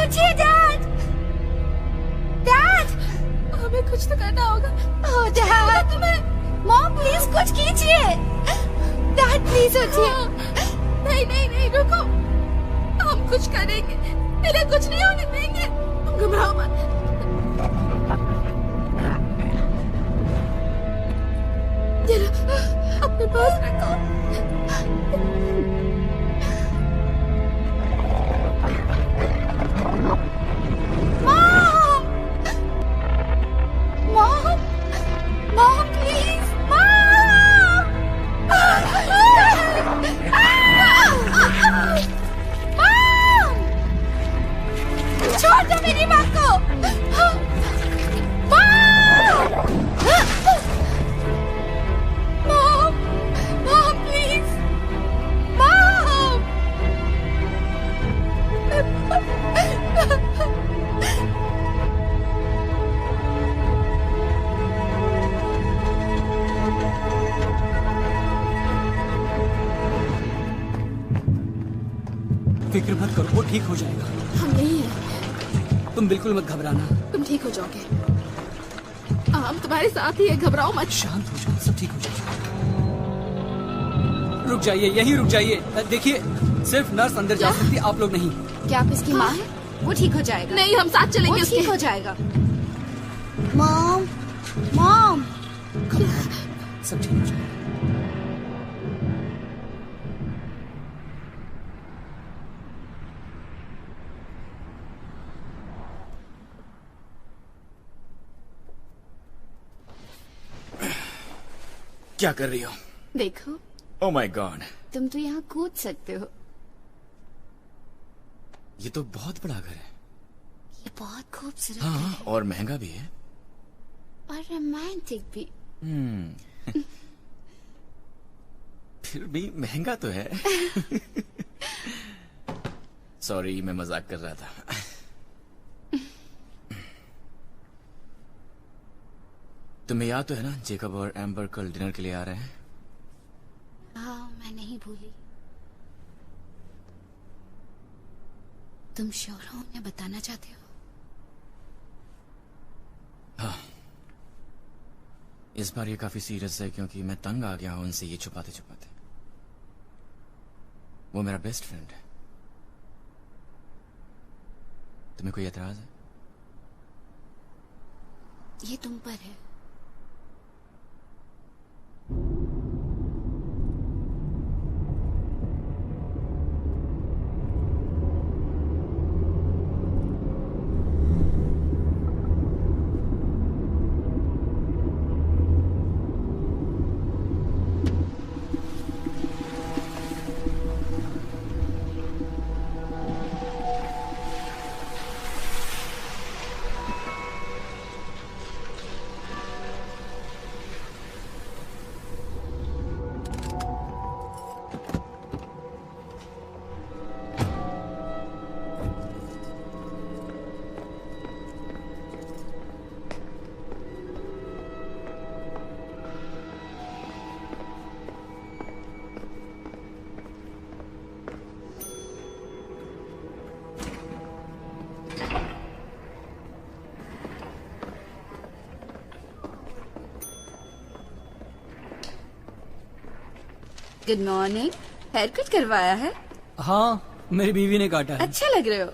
पूछिए dad. Dad, हमें कुछ तो करना होगा। ओह डैड, तुम्हें। मॉम प्लीज कुछ कीजिए। डैड प्लीज उठिए। नहीं नहीं नहीं, रुको, हम कुछ करेंगे, इन्हें कुछ नहीं होने देंगे, घबराओ मत। जरा अपने पास रखो। Mom, mom, mom please, mom. Mom, छोड़ दो मेरी माँ को। Mom, mom please, mom. फिक्र मत करो, वो ठीक हो जाएगा। हम नहीं हैं। तुम बिल्कुल मत घबराना। तुम ठीक हो जाओगे, हम तुम्हारे साथ ही है, घबराओ मत। शांत हो जाओ, सब ठीक हो जाएगा। रुक जाइए, यहीं रुक जाइए। देखिए, सिर्फ नर्स अंदर जा सकती, आप लोग नहीं। क्या आप इसकी माँ है? वो ठीक हो जाएगा। नहीं, हम साथ चलेंगे। वो ठीक हो जाएगा। Mom, mom. सब ठीक हो जाएगा। क्या कर रही हो? देखो, ओह माय गॉड, तुम तो यहाँ कूद सकते हो। ये तो बहुत बड़ा घर है। ये बहुत खूबसूरत हाँ, है और महंगा भी है और रोमांटिक भी। फिर भी महंगा तो है। सॉरी, मैं मजाक कर रहा था। तुम्हें याद तो है ना, जेकब और एम्बर कल डिनर के लिए आ रहे हैं? हाँ, मैं नहीं भूली। तुम श्योर हो उन्हें बताना चाहते हो? हाँ, इस बार ये काफी सीरियस है क्योंकि मैं तंग आ गया हूं उनसे ये छुपाते छुपाते। वो मेरा बेस्ट फ्रेंड है। तुम्हें कोई एतराज है? ये तुम पर है। Good morning. हेयर कट करवाया है? हाँ, मेरी बीवी ने काटा है। अच्छा लग रहे हो।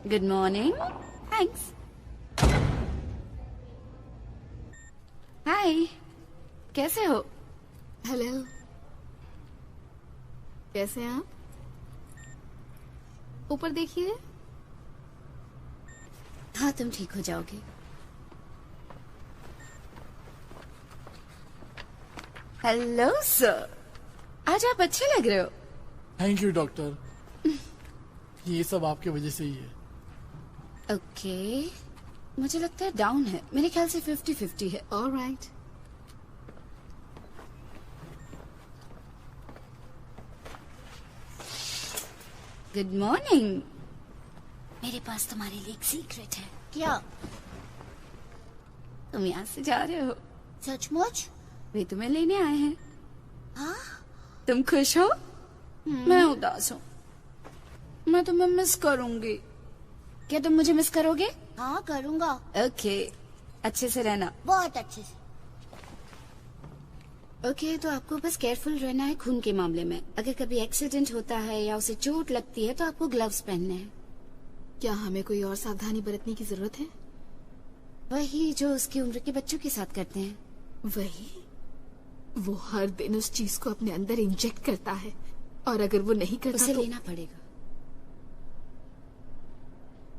Good morning. थैंक्स। हाय, कैसे हो? हेलो, कैसे हैं आप? ऊपर देखिए। हाँ, तुम ठीक हो जाओगे। हेलो सर, आज आप अच्छे लग रहे हो। Thank you doctor. ये सब आपकी वजह से ही है। ओके, मुझे लगता है डाउन है। मेरे ख्याल से 50-50 है। ऑलराइट। Good morning. मेरे पास तुम्हारे लिए एक सीक्रेट है। क्या? तुम यहाँ से जा रहे हो? सचमुच? वे तुम्हें लेने आए हैं। हाँ? तुम खुश हो? मैं उदास हूँ। मैं तुम्हें मिस करूंगी। क्या तुम मुझे मिस करोगे? हाँ करूँगा। ओके, अच्छे से रहना। बहुत अच्छे से। ओके, तो आपको बस केयरफुल रहना है खून के मामले में। अगर कभी एक्सीडेंट होता है या उसे चोट लगती है तो आपको ग्लव्स पहनने हैं। क्या हमें कोई और सावधानी बरतने की जरूरत है? वही जो उसकी उम्र के बच्चों के साथ करते हैं। वही, वो हर दिन उस चीज को अपने अंदर इंजेक्ट करता है और अगर वो नहीं करता उसे तो... लेना पड़ेगा।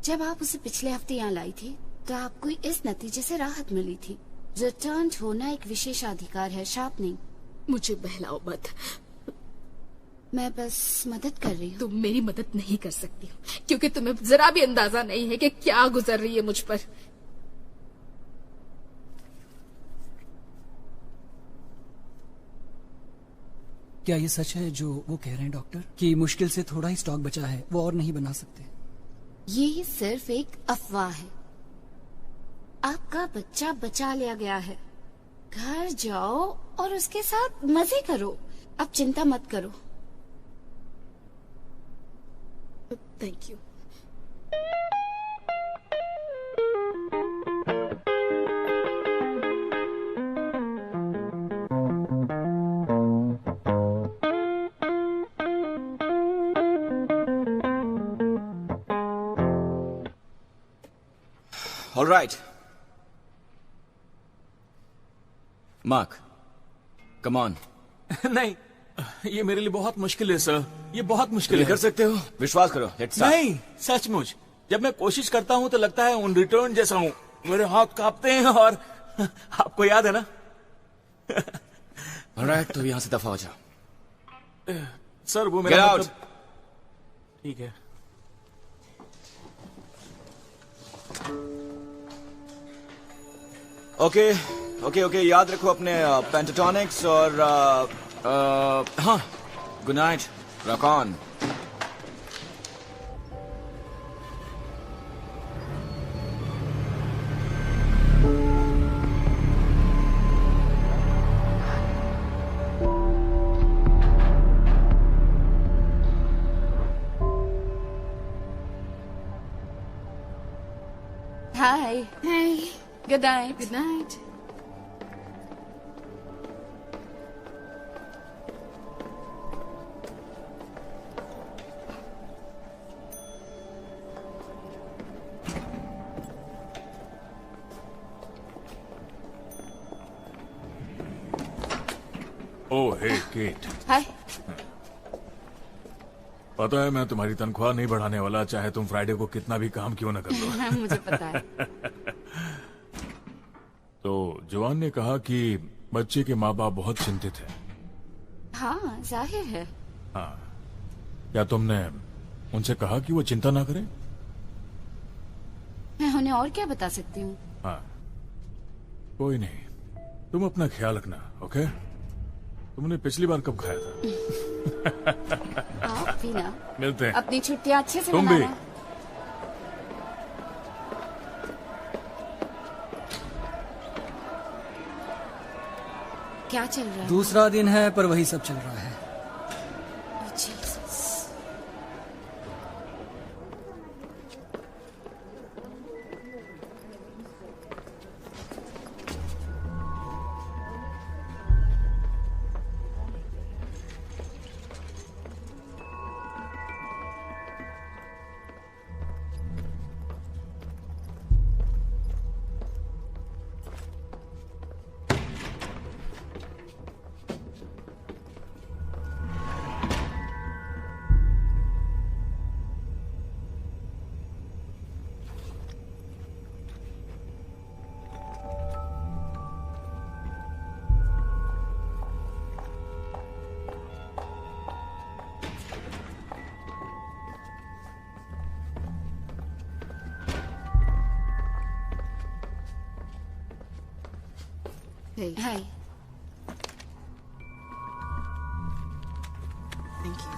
जब आप उसे पिछले हफ्ते यहाँ लाई थी तो आपको इस नतीजे से राहत मिली थी। रिटर्न होना एक विशेषाधिकार है, शाप नहीं। मुझे बहलाओ मत। मैं बस मदद कर रही हूँ। तुम मेरी मदद नहीं कर सकती हो क्योंकि तुम्हें जरा भी अंदाजा नहीं है कि क्या गुजर रही है मुझ पर। क्या ये सच है जो वो कह रहे हैं डॉक्टर, कि मुश्किल से थोड़ा ही स्टॉक बचा है, वो और नहीं बना सकते? ये सिर्फ एक अफवाह है। आपका बच्चा बचा लिया गया है। घर जाओ और उसके साथ मजे करो। अब चिंता मत करो। Thank you. All right. Mark, come on. नहीं, ये मेरे लिए बहुत मुश्किल है सर। ये बहुत मुश्किल ये है। कर सकते हो, विश्वास करो। Let's start. नहीं, सचमुच जब मैं कोशिश करता हूँ तो लगता है उन रिटर्न जैसा हूँ। मेरे हाथ कांपते हैं और आपको याद है ना? All right, तो यहाँ से दफा हो जाओ। सर वो Get मेरा out. ठीक है। ओके ओके ओके, याद रखो अपने पेंटाटॉनिक्स और हाँ, good night, rock on. Hi. Hey, good night. good night. Oh hey Kate, hi. पता है मैं तुम्हारी तनख्वाह नहीं बढ़ाने वाला, चाहे तुम फ्राइडे को कितना भी काम क्यों न कर लो। मुझे पता है। तो जवान ने कहा कि बच्चे के माँ बाप बहुत चिंतित हैं। हाँ, जाहिर है। हाँ, क्या तुमने उनसे कहा कि वो चिंता ना करें? मैं उन्हें और क्या बता सकती हूँ? हाँ, कोई नहीं, तुम अपना ख्याल रखना, ओके? तुमने पिछली बार कब खाया था? आप भी ना। मिलते हैं। अपनी छुट्टियाँ अच्छे से तुम भी। मनाना। क्या चल रहा है? दूसरा दिन है पर वही सब चल रहा है। Oh, Jesus. Hey, Hi. thank you.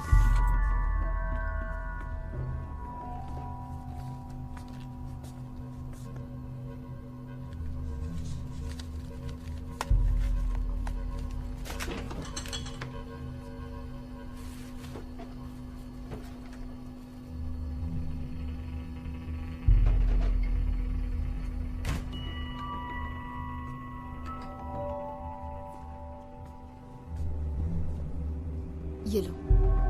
ये लो,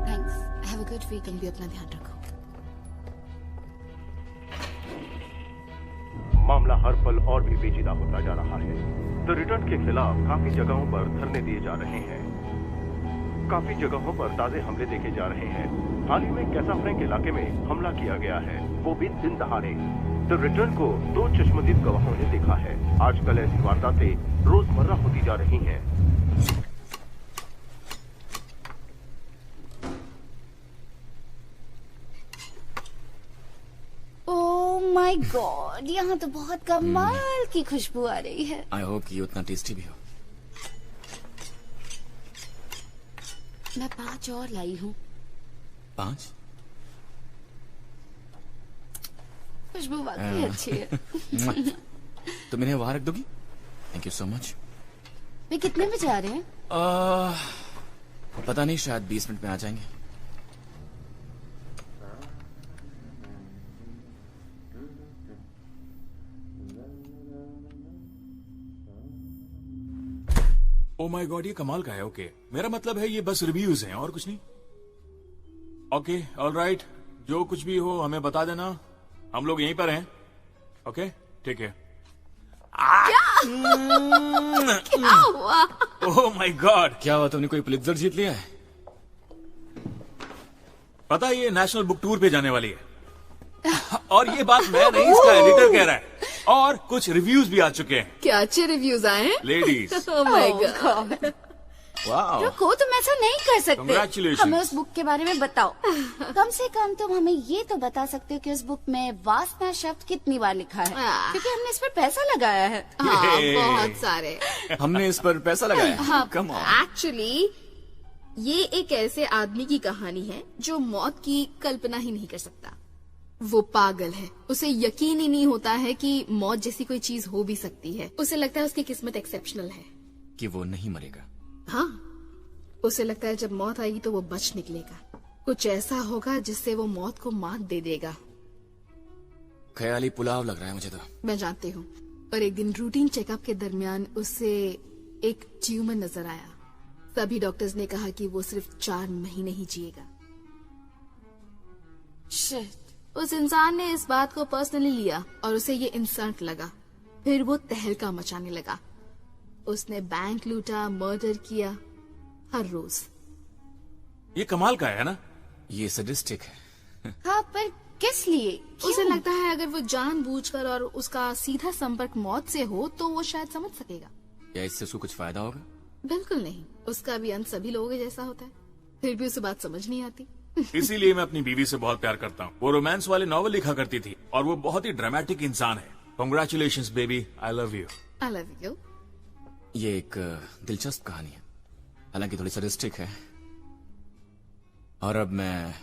थैंक्स, हैव अ गुड तुम वीकेंड। भी अपना ध्यान रखो। मामला हर पल और भी पेचीदा होता जा रहा है। द रिटर्न के खिलाफ काफी जगहों पर धरने दिए जा रहे हैं, काफी जगहों पर ताजे हमले देखे जा रहे हैं। हाल ही में कैसा फ्रैंक इलाके में हमला किया गया है, वो भी दिन दहाड़े। द रिटर्न को 2 चश्मदीद गवाहों ने देखा है। आजकल ऐसी वारदातें रोजमर्रा होती जा रही हैं। ओह माय गॉड, यहाँ तो बहुत कमाल की खुशबू आ रही है। आई होप कि ये उतना टेस्टी भी हो। मैं 5 और लाई हूँ। 5? खुशबू वाकई अच्छी है। तुम इन्हें वहां रख दोगी? Thank you so much. वे कितने बजे आ रहे हैं? पता नहीं, शायद 20 मिनट में आ जाएंगे। ओ माय गॉड, ये कमाल का है। ओके, मेरा मतलब है ये बस रिव्यूज हैं और कुछ नहीं। ओके, ऑलराइट, जो कुछ भी हो हमें बता देना, हम लोग यहीं पर हैं। ओके, ठीक है। क्या हुआ? ओह माय गॉड, क्या हुआ? तुमने कोई पुलित्जर जीत लिया है? पता है ये नेशनल बुक टूर पे जाने वाली है। और ये बात मैं नहीं, इसका एडिटर कह रहा है। और कुछ रिव्यूज भी आ चुके हैं। क्या अच्छे रिव्यूज आए हैं? Ladies, oh my God. वाह, रुको, तुम ऐसा नहीं कर सकते। Congratulations. हमें उस बुक के बारे में बताओ। कम से कम तुम हमें ये तो बता सकते हो कि उस बुक में वासना शब्द कितनी बार लिखा है, क्योंकि हमने इस पर पैसा लगाया है। हाँ, बहुत सारे। हमने इस पर पैसा लगाया। Come on. एक्चुअली ये एक ऐसे आदमी की कहानी है जो मौत की कल्पना ही नहीं कर सकता। वो पागल है, उसे यकीन ही नहीं होता है कि मौत जैसी कोई चीज हो भी सकती है। उसे लगता है उसकी किस्मत एक्सेप्शनल है कि वो नहीं मरेगा। हाँ, उसे लगता है जब मौत आएगी तो वो बच निकलेगा। कुछ ऐसा होगा जिससे वो मौत को मात दे देगा। ख्याली पुलाव लग रहा है मुझे तो। मैं जानती हूँ। और एक दिन रूटीन चेकअप के दरमियान उसे एक ट्यूमर नजर आया। सभी डॉक्टर्स ने कहा कि वो सिर्फ 4 महीने ही जिएगा। शिट। उस इंसान ने इस बात को पर्सनली लिया और उसे ये इंसल्ट लगा। फिर वो तहलका मचाने लगा। उसने बैंक लूटा, मर्डर किया, हर रोज। ये कमाल का है ना? ये सडिस्टिक है। हाँ, पर किस लिए? उसे लगता है अगर वो जानबूझकर और उसका सीधा संपर्क मौत से हो तो वो शायद समझ सकेगा। क्या इससे उसको कुछ फायदा होगा? बिल्कुल नहीं, उसका भी अंत सभी लोगों के जैसा होता है। फिर भी उसे बात समझ नहीं आती। इसीलिए मैं अपनी बीवी से बहुत प्यार करता हूँ। वो रोमांस वाले नॉवल लिखा करती थी और वो बहुत ही ड्रामेटिक इंसान है। Congratulations baby, I love you. I love you. ये एक दिलचस्प कहानी है, हालांकि थोड़ी सडिस्टिक है। और अब मैं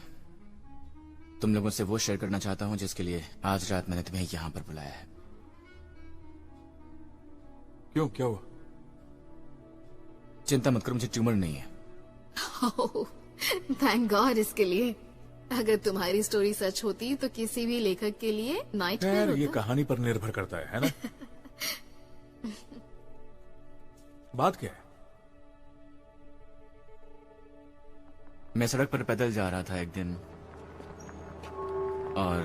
तुम लोगों से वो शेयर करना चाहता हूँ जिसके लिए आज रात मैंने तुम्हें यहाँ पर बुलाया है। क्यों, क्या हुआ? चिंता मत करो, मुझे ट्यूमर नहीं है। थैंक गॉड इसके लिए। अगर तुम्हारी स्टोरी सच होती तो किसी भी लेखक के लिए नाइटमेयर खैर, ये होता। कहानी पर निर्भर करता है ना? बात क्या है? मैं सड़क पर पैदल जा रहा था एक दिन और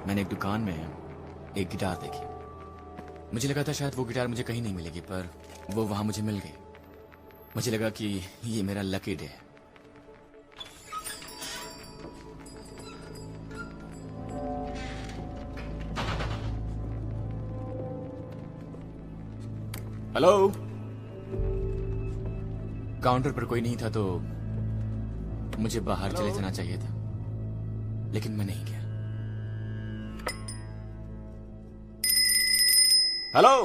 मैंने एक दुकान में एक गिटार देखी। मुझे लगा था शायद वो गिटार मुझे कहीं नहीं मिलेगी, पर वो वहां मुझे मिल गई। मुझे लगा कि ये मेरा लकी डे है। हेलो। काउंटर पर कोई नहीं था तो मुझे बाहर चले जाना चाहिए था, लेकिन मैं नहीं गया। हेलो।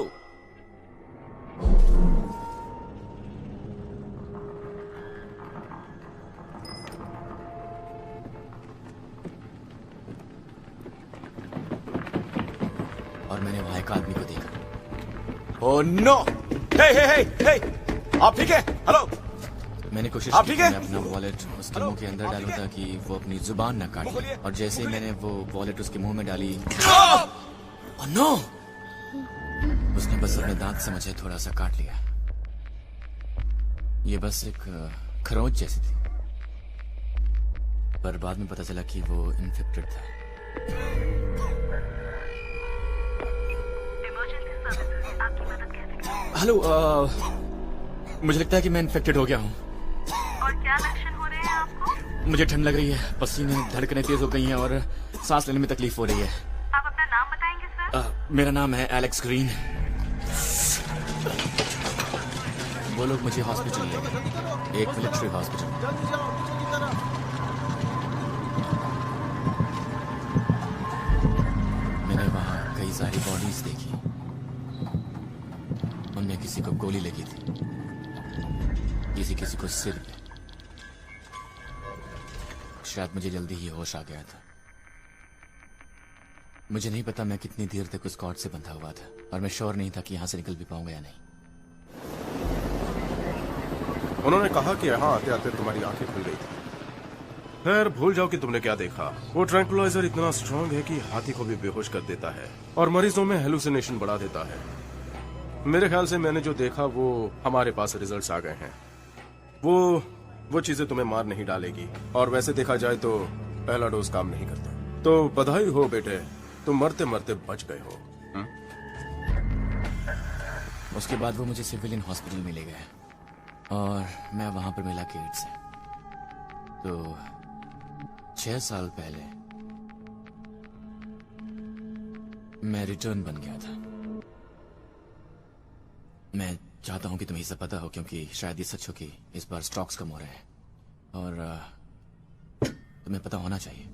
और मैंने वहां एक आदमी को देखा। Oh no! Hey hey hey hey! आप ठीक है? हेलो। मैंने कोशिश की कि मैं अपना वॉलेट उसके मुंह के अंदर डालूं ताकि वो अपनी जुबान न काटे, और जैसे ही मैंने वो वॉलेट उसके मुंह में डाली, ओह नो! उसने बस अपने दांत से मुझे थोड़ा सा काट लिया। ये बस एक खरोंच जैसी थी। पर बाद में पता चला कि वो इन्फेक्टेड था। हेलो, मुझे लगता है कि मैं इन्फेक्टेड हो गया हूँ। और क्या लक्षण हो रहे हैं आपको? मुझे ठंड लग रही है, पसीने, धड़कनें तेज हो गई हैं और सांस लेने में तकलीफ हो रही है। आप अपना नाम बताएंगे सर? मेरा नाम है एलेक्स ग्रीन। वो लोग मुझे हॉस्पिटल ले गए, एक मिलिट्री हॉस्पिटल। मैंने वहां कई सारी बॉडीज देखी, उनमें किसी को गोली लगी थी, किसी को सिर पे। शायद मुझे जल्दी ही होश आ गया था। मुझे नहीं पता मैं कितनी देर तक उस कॉर्ड से बंधा हुआ था और मैं श्योर नहीं था कि यहां से निकल भी पाऊंगा या नहीं। उन्होंने कहा कि यहाँ आते आते तुम्हारी आंखें खुल गई थी। खैर, भूल जाओ कि तुमने क्या देखा। वो ट्रैंकुलाइजर इतना स्ट्रांग है कि हाथी को भी बेहोश कर देता है और मरीजों में हेलुसिनेशन बढ़ा देता है। मेरे ख्याल से मैंने जो देखा वो हमारे पास रिजल्ट्स आ गए हैं। वो चीजें तुम्हें मार नहीं डालेगी और वैसे देखा जाए तो पहला डोज काम नहीं करता। तो बधाई हो बेटे, तुम मरते मरते बच गए हो। उसके बाद वो मुझे सिविलियन हॉस्पिटल में ले गए और मैं वहां पर मिला केट से। तो 6 साल पहले मैं रिटर्न बन गया था। मैं चाहता हूं कि तुम्हें सब पता हो, क्योंकि शायद ये सच हो कि इस बार स्टॉक्स कम हो रहे हैं और तुम्हें पता होना चाहिए।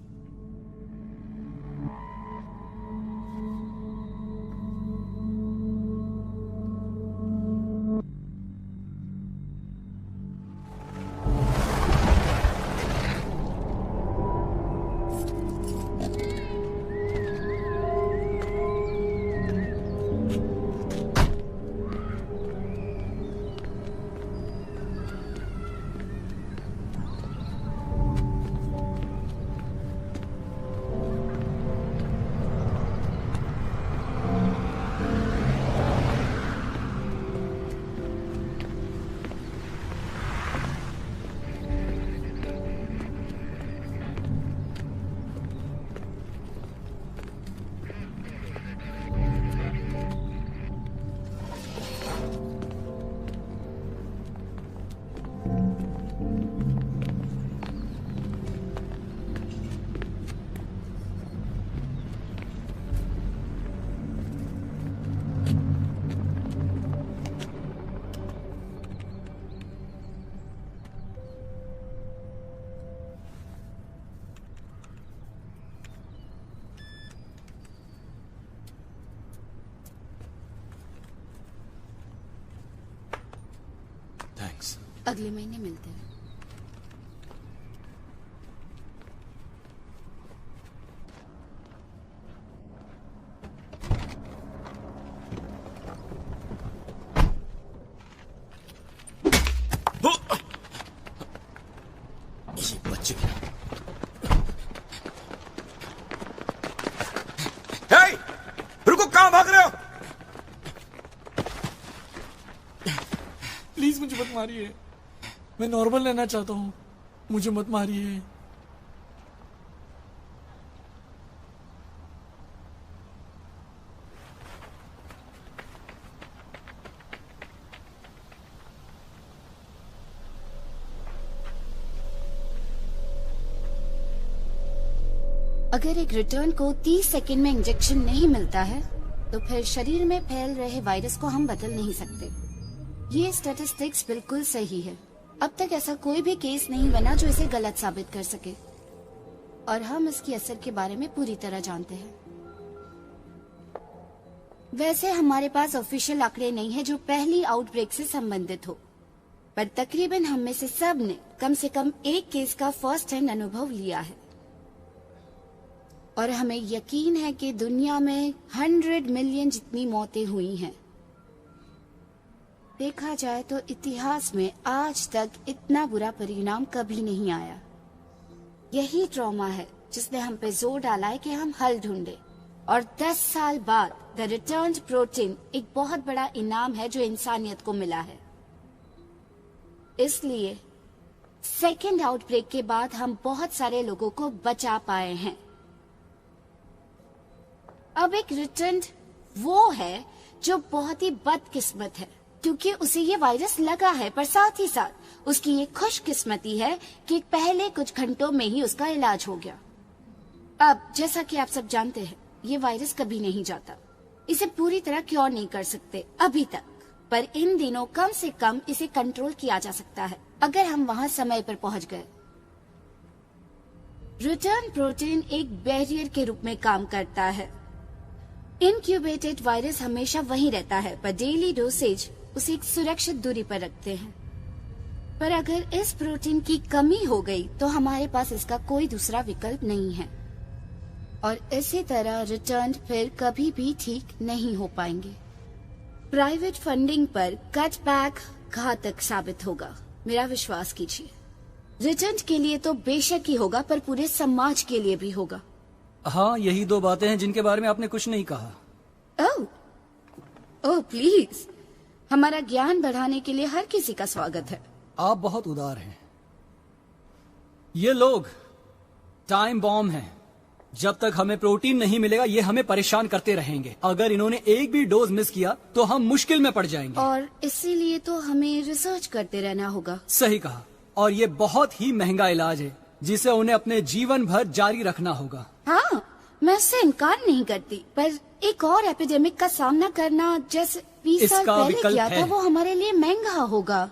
थैंक्स। अगले महीने मिलते हैं। ये बच्चे रुको, कहां भाग रहे हो? प्लीज मुझे मत मारिए, मैं नॉर्मल रहना चाहता हूँ, मुझे मत मारिए। अगर एक रिटर्न को 30 सेकंड में इंजेक्शन नहीं मिलता है तो फिर शरीर में फैल रहे वायरस को हम बदल नहीं सकते। ये स्टैटिस्टिक्स बिल्कुल सही है। अब तक ऐसा कोई भी केस नहीं बना जो इसे गलत साबित कर सके, और हम इसके असर के बारे में पूरी तरह जानते हैं। वैसे हमारे पास ऑफिशियल आंकड़े नहीं है जो पहली आउटब्रेक से संबंधित हो, पर तकरीबन हम में से सब ने कम से कम एक केस का फर्स्ट हैंड अनुभव लिया है। और हमें यकीन है कि दुनिया में 100 मिलियन जितनी मौतें हुई हैं। देखा जाए तो इतिहास में आज तक इतना बुरा परिणाम कभी नहीं आया। यही ट्रॉमा है जिसने हम पे जोर डाला है कि हम हल ढूंढे, और 10 साल बाद द रिटर्न्ड प्रोटीन एक बहुत बड़ा इनाम है जो इंसानियत को मिला है। इसलिए सेकेंड आउटब्रेक के बाद हम बहुत सारे लोगों को बचा पाए हैं। अब एक रिटर्न वो है जो बहुत ही बदकिस्मत है, क्योंकि उसे ये वायरस लगा है, पर साथ ही साथ उसकी ये खुशकिस्मती है कि पहले कुछ घंटों में ही उसका इलाज हो गया। अब जैसा कि आप सब जानते हैं, ये वायरस कभी नहीं जाता। इसे पूरी तरह क्योर नहीं कर सकते अभी तक, पर इन दिनों कम से कम इसे कंट्रोल किया जा सकता है अगर हम वहाँ समय पर पहुँच गए। रिटर्न प्रोटीन एक बैरियर के रूप में काम करता है। इनक्यूबेटेड वायरस हमेशा वहीं रहता है, पर डेली डोसेज उसे एक सुरक्षित दूरी पर रखते हैं। पर अगर इस प्रोटीन की कमी हो गई तो हमारे पास इसका कोई दूसरा विकल्प नहीं है, और इसी तरह रिटर्न फिर कभी भी ठीक नहीं हो पाएंगे। प्राइवेट फंडिंग पर कटबैक घातक साबित होगा, मेरा विश्वास कीजिए। रिटर्न के लिए तो बेशक ही होगा, पर पूरे समाज के लिए भी होगा। हाँ, यही दो बातें हैं जिनके बारे में आपने कुछ नहीं कहा। ओह प्लीज, हमारा ज्ञान बढ़ाने के लिए हर किसी का स्वागत है। आप बहुत उदार हैं। ये लोग टाइम बॉम्ब हैं। जब तक हमें प्रोटीन नहीं मिलेगा ये हमें परेशान करते रहेंगे। अगर इन्होंने एक भी डोज मिस किया तो हम मुश्किल में पड़ जाएंगे। और इसीलिए तो हमें रिसर्च करते रहना होगा। सही कहा। और ये बहुत ही महंगा इलाज है जिसे उन्हें अपने जीवन भर जारी रखना होगा। हाँ, मैं उससे इनकार नहीं करती, पर एक और एपिडेमिक का सामना करना जैसे 20 साल पहले किया था, वो हमारे लिए महंगा होगा।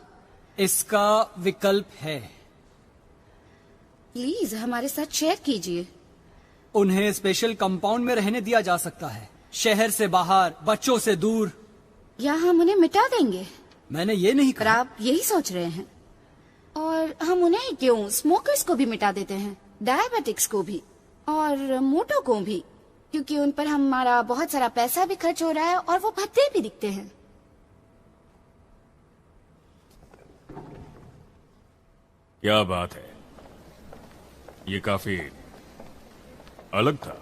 इसका विकल्प है। प्लीज हमारे साथ शेयर कीजिए। उन्हें स्पेशल कंपाउंड में रहने दिया जा सकता है, शहर से बाहर, बच्चों से दूर। या हम उन्हें मिटा देंगे? मैंने ये नहीं कहा। आप यही सोच रहे हैं? और हम उन्हें क्यों स्मोकर्स को भी मिटा देते हैं, डायबिटिक्स को भी, और मोटो को भी, क्योंकि उन पर हमारा बहुत सारा पैसा भी खर्च हो रहा है और वो भद्दे भी दिखते हैं। क्या बात है, ये काफी अलग था।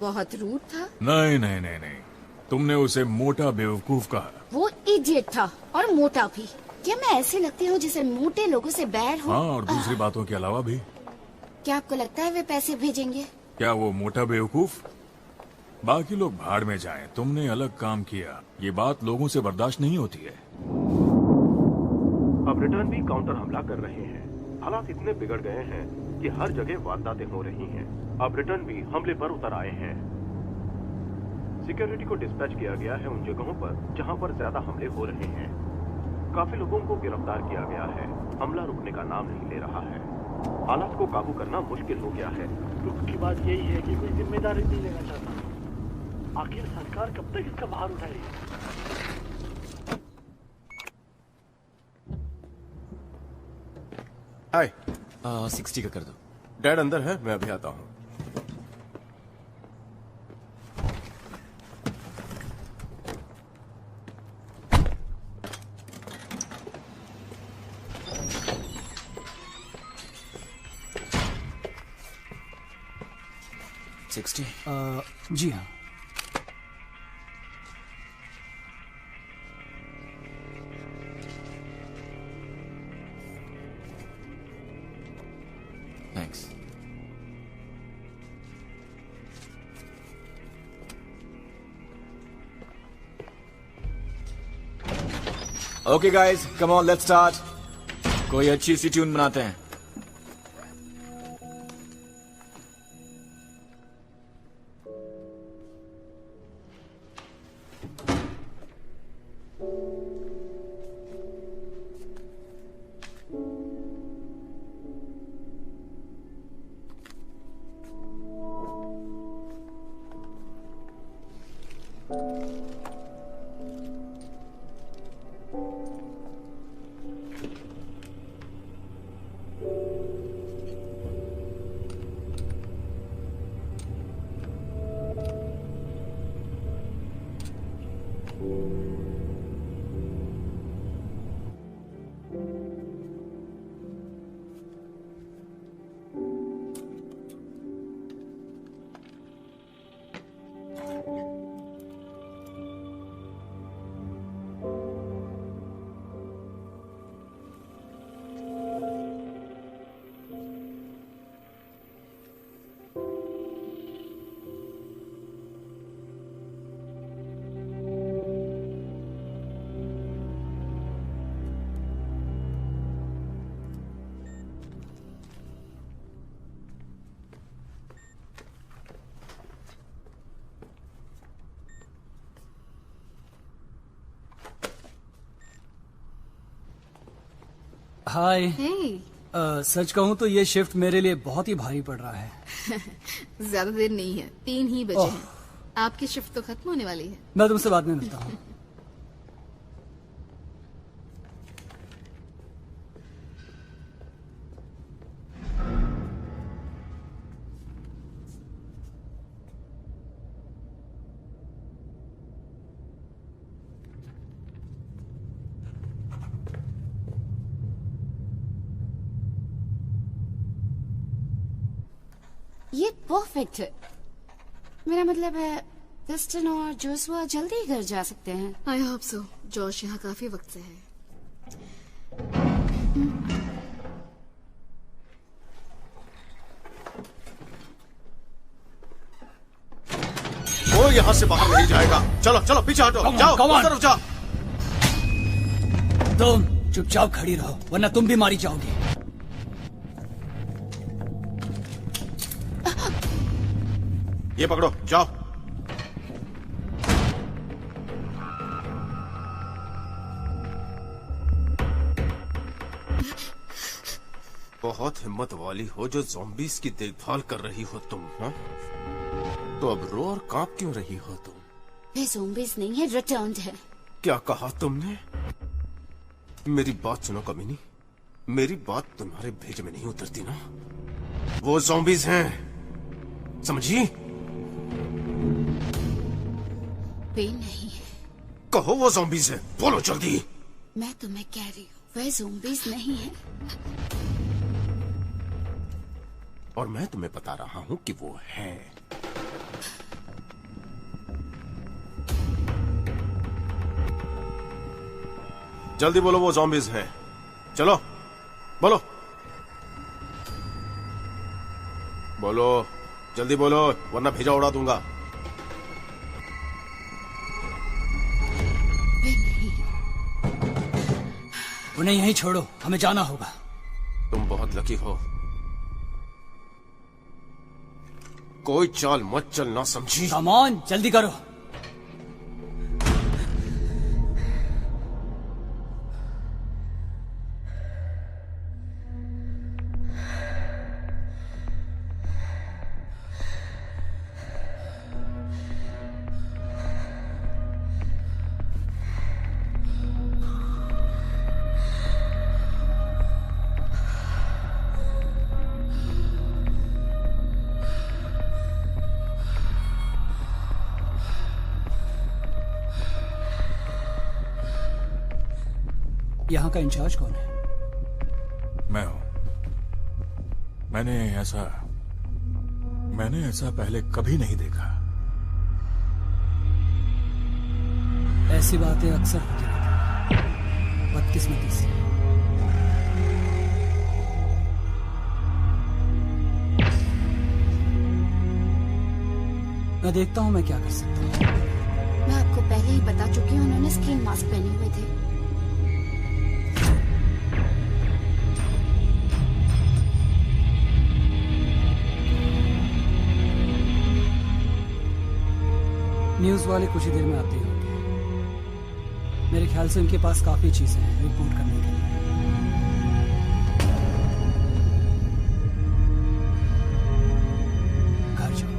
बहुत रूड था। नहीं नहीं नहीं नहीं, तुमने उसे मोटा बेवकूफ कहा। वो इडियट था और मोटा भी। क्या मैं ऐसे लगती हूँ जिसे मोटे लोगों से बैर हो? हाँ, और दूसरी बातों के अलावा भी। क्या आपको लगता है वे पैसे भेजेंगे? क्या वो मोटा बेवकूफ? बाकी लोग भाड़ में जाएं, तुमने अलग काम किया। ये बात लोगों से बर्दाश्त नहीं होती है। अब रिटर्न भी काउंटर हमला कर रहे हैं। हालात इतने बिगड़ गए हैं कि हर जगह वारदातें हो रही हैं। अब रिटर्न भी हमले पर उतर आए हैं। सिक्योरिटी को डिस्पैच किया गया है उन जगहों पर जहां पर ज्यादा हमले हो रहे हैं। काफी लोगों को गिरफ्तार किया गया है। हमला रुकने का नाम नहीं ले रहा है। हालात को काबू करना मुश्किल हो गया है। दुख की बात यही है कि कोई जिम्मेदारी नहीं लेना चाहता। आखिर सरकार कब तक इसका भार उठाएगी? हाय। 60 का कर दो। डैड अंदर है, मैं अभी आता हूँ। जी हाँ। Thanks. Okay guys, come on, let's start. कोई अच्छी सी ट्यून बनाते हैं। हाय। Hey. सच कहूँ तो ये शिफ्ट मेरे लिए बहुत ही भारी पड़ रहा है। ज्यादा देर नहीं है, 3 ही बजे हैं। आपकी शिफ्ट तो खत्म होने वाली है। मैं तुमसे बाद में मिलता हूँ। ये परफेक्ट है। मेरा मतलब है क्रिस्टन और जोशुआ जल्दी ही घर जा सकते हैं। I hope so. जॉश यहाँ काफी वक्त से है। वो यहाँ से बाहर नहीं जाएगा। चलो चलो पीछे हटो। जाओ उस तरफ जाओ। तुम चुपचाप खड़ी रहो वरना तुम भी मारी जाओगी। ये पकड़ो, जाओ। बहुत हिम्मत वाली हो जो ज़ॉम्बीज़ की देखभाल कर रही हो तुम, हाँ? तो अब रो और कांप क्यों रही हो तुम? वे ज़ॉम्बीज़ नहीं है, रिटर्न्ड है। क्या कहा तुमने? मेरी बात सुनो कमीनी, मेरी बात तुम्हारे भेजे में नहीं उतरती ना। वो ज़ॉम्बीज़ हैं, समझी? वे नहीं है। कहो वो ज़ॉम्बीज़ है, बोलो जल्दी। मैं तुम्हें कह रही हूँ वे ज़ॉम्बीज़ नहीं है। और मैं तुम्हें बता रहा हूँ कि वो है। जल्दी बोलो वो ज़ॉम्बीज़ हैं। चलो बोलो बोलो, जल्दी बोलो वरना भेजा उड़ा दूंगा। उन्हें यहीं छोड़ो, हमें जाना होगा। तुम बहुत लकी हो। कोई चाल मत चलना, समझी? कम ऑन, जल्दी करो। यहाँ का इंचार्ज कौन है? मैं हूं। मैंने ऐसा पहले कभी नहीं देखा। ऐसी बातें अक्सर होती रहती हैं, बदकिस्मती से। मैं देखता हूँ मैं क्या कर सकता हूँ। मैं आपको पहले ही बता चुकी हूँ, उन्होंने स्किन मास्क पहने हुए थे। न्यूज वाले कुछ ही देर में आते होंगे। मेरे ख्याल से उनके पास काफी चीजें हैं रिपोर्ट करने के लिए। घर जाओ।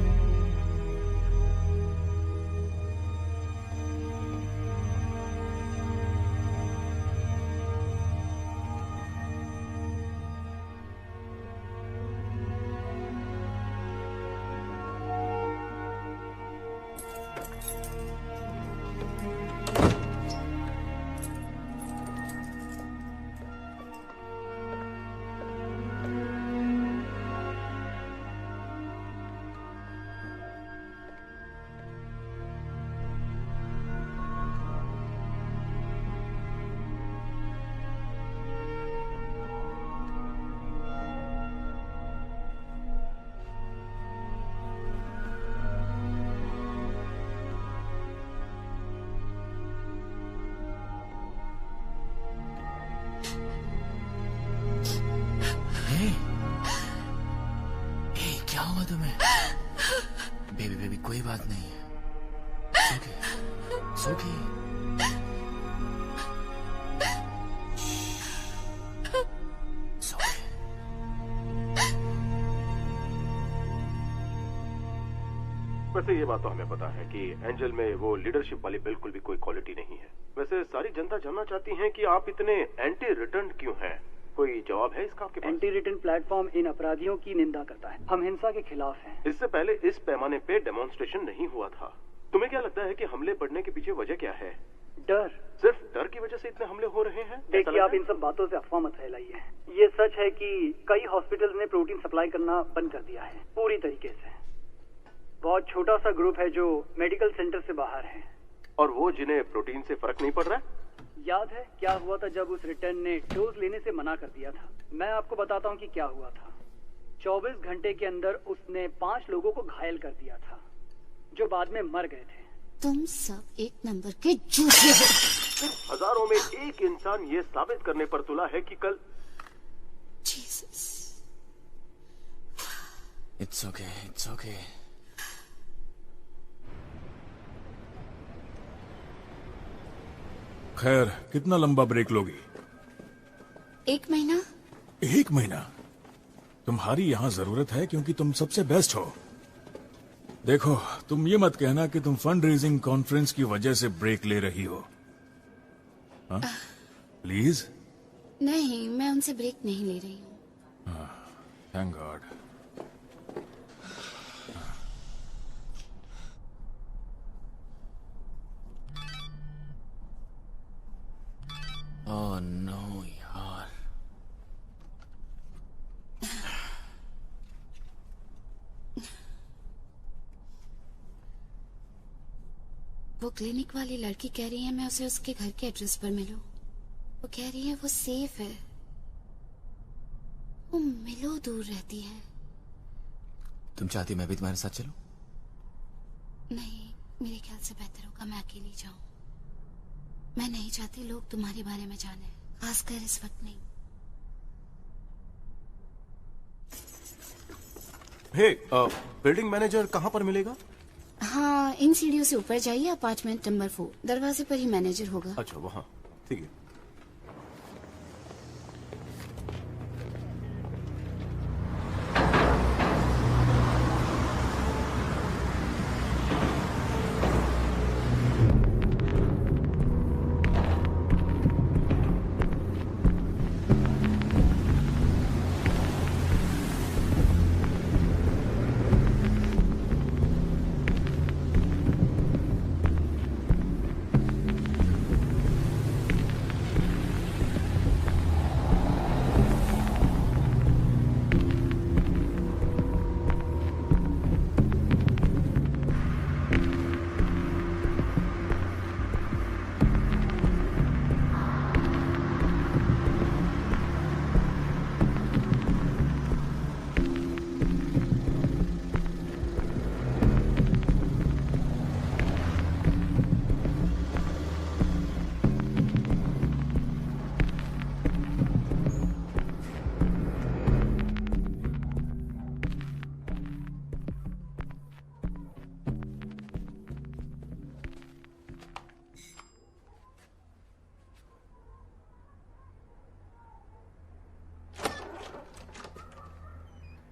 क्या हुआ तुम्हें? बेबी कोई बात नहीं है। सो गई। वैसे ये बात तो हमें पता है कि एंजल में वो लीडरशिप वाली बिल्कुल भी कोई क्वालिटी नहीं है। वैसे सारी जनता जानना चाहती है कि आप इतने एंटी रिटर्न क्यों हैं? कोई जवाब है इसका आपके पास? एंटी रिटर्न प्लेटफॉर्म इन अपराधियों की निंदा करता है। हम हिंसा के खिलाफ हैं। इससे पहले इस पैमाने पे डेमोन्स्ट्रेशन नहीं हुआ था। तुम्हें क्या लगता है कि हमले बढ़ने के पीछे वजह क्या है? डर। सिर्फ डर की वजह से इतने हमले हो रहे हैं? देखिए, आप इन सब बातों से अफवाह मत फैलाइए। ये सच है कि कई हॉस्पिटल्स ने प्रोटीन सप्लाई करना बंद कर दिया है पूरी तरीके से। बहुत छोटा सा ग्रुप है जो मेडिकल सेंटर से बाहर है। और वो जिन्हें प्रोटीन से फर्क नहीं पड़ रहा है? याद है क्या हुआ था जब उस रिटर्न ने डोज लेने से मना कर दिया था? मैं आपको बताता हूँ कि क्या हुआ था। 24 घंटे के अंदर उसने 5 लोगों को घायल कर दिया था जो बाद में मर गए थे। तुम सब एक नंबर के झूठे हो। हजारों में एक इंसान ये साबित करने पर तुला है कि कल इट्स ओके, इट्स ओके। खैर, कितना लंबा ब्रेक लोगी? 1 महीना। 1 महीना? तुम्हारी यहाँ जरूरत है क्योंकि तुम सबसे बेस्ट हो। देखो, तुम ये मत कहना कि तुम फंड रेजिंग कॉन्फ्रेंस की वजह से ब्रेक ले रही हो। हाँ? प्लीज। नहीं, मैं उनसे ब्रेक नहीं ले रही हूँ। Thank God. ओह नो यार। वो क्लिनिक वाली लड़की कह रही है मैं उसे उसके घर के एड्रेस पर मिलूं। वो कह रही है वो सेफ है। वो मिलो दूर रहती है। तुम चाहती मैं भी तुम्हारे साथ चलूं? नहीं, मेरे ख्याल से बेहतर होगा मैं अकेली जाऊं। मैं नहीं चाहती लोग तुम्हारे बारे में जाने, खासकर इस वक्त नहीं। बिल्डिंग मैनेजर कहाँ पर मिलेगा? हाँ, इन सीढ़ियों से ऊपर जाइए, अपार्टमेंट नंबर 4, दरवाजे पर ही मैनेजर होगा। अच्छा, वहाँ। ठीक है।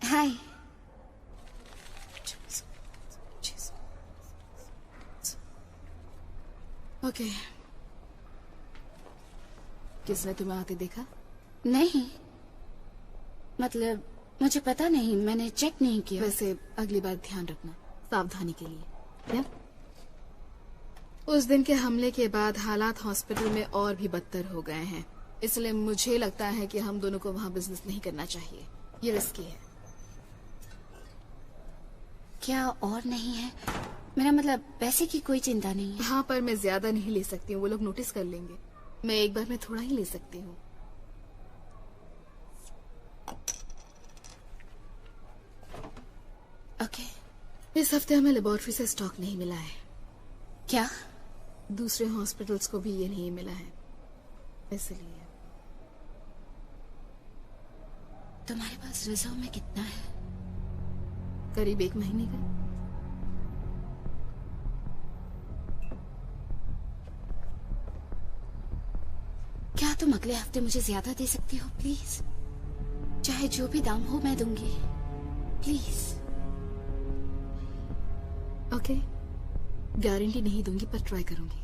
हाय। ओके। किसने तुम्हें आते देखा? नहीं, मतलब मुझे पता नहीं, मैंने चेक नहीं किया। वैसे अगली बार ध्यान रखना, सावधानी के लिए। या? उस दिन के हमले के बाद हालात हॉस्पिटल में और भी बदतर हो गए हैं, इसलिए मुझे लगता है कि हम दोनों को वहाँ बिजनेस नहीं करना चाहिए। ये रिस्की है। क्या और नहीं है? मेरा मतलब पैसे की कोई चिंता नहीं है। हाँ, पर मैं ज्यादा नहीं ले सकती हूँ, वो लोग नोटिस कर लेंगे। मैं एक बार में थोड़ा ही ले सकती हूँ। ओके। इस हफ्ते हमें लेबोरेटरी से स्टॉक नहीं मिला है। क्या? दूसरे हॉस्पिटल्स को भी ये नहीं मिला है, इसलिए। तुम्हारे पास रिजर्व में कितना है? करीब 1 महीने का। क्या तुम अगले हफ्ते मुझे ज्यादा दे सकती हो प्लीज? चाहे जो भी दाम हो मैं दूंगी, प्लीज। ओके, गारंटी नहीं दूंगी पर ट्राई करूंगी।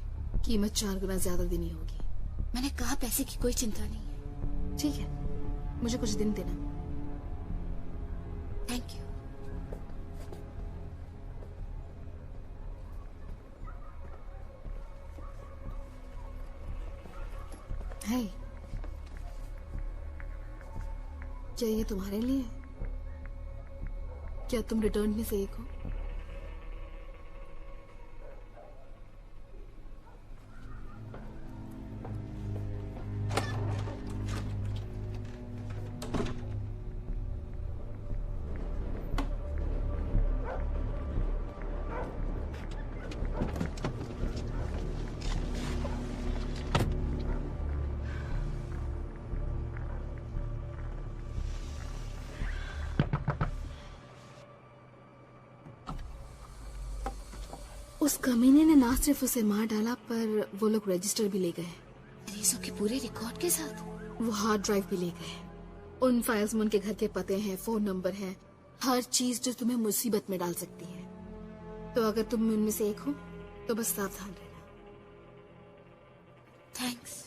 कीमत 4 गुना ज्यादा देनी होगी। मैंने कहा पैसे की कोई चिंता नहीं है। ठीक है, मुझे कुछ दिन देना। Thank you. है क्या ये तुम्हारे लिए? क्या तुम रिटर्न में से एक हो? उस कमीने ने ना सिर्फ उसे मार डाला पर वो लोग रजिस्टर भी ले गए। मरीजों के पूरे रिकॉर्ड के साथ? वो हार्ड ड्राइव भी ले गए। उन फाइल्स में उनके घर के पते हैं, फोन नंबर है, हर चीज जो तुम्हें मुसीबत में डाल सकती है। तो अगर तुम उनमें से एक हो तो बस सावधान रहना। थैंक्स।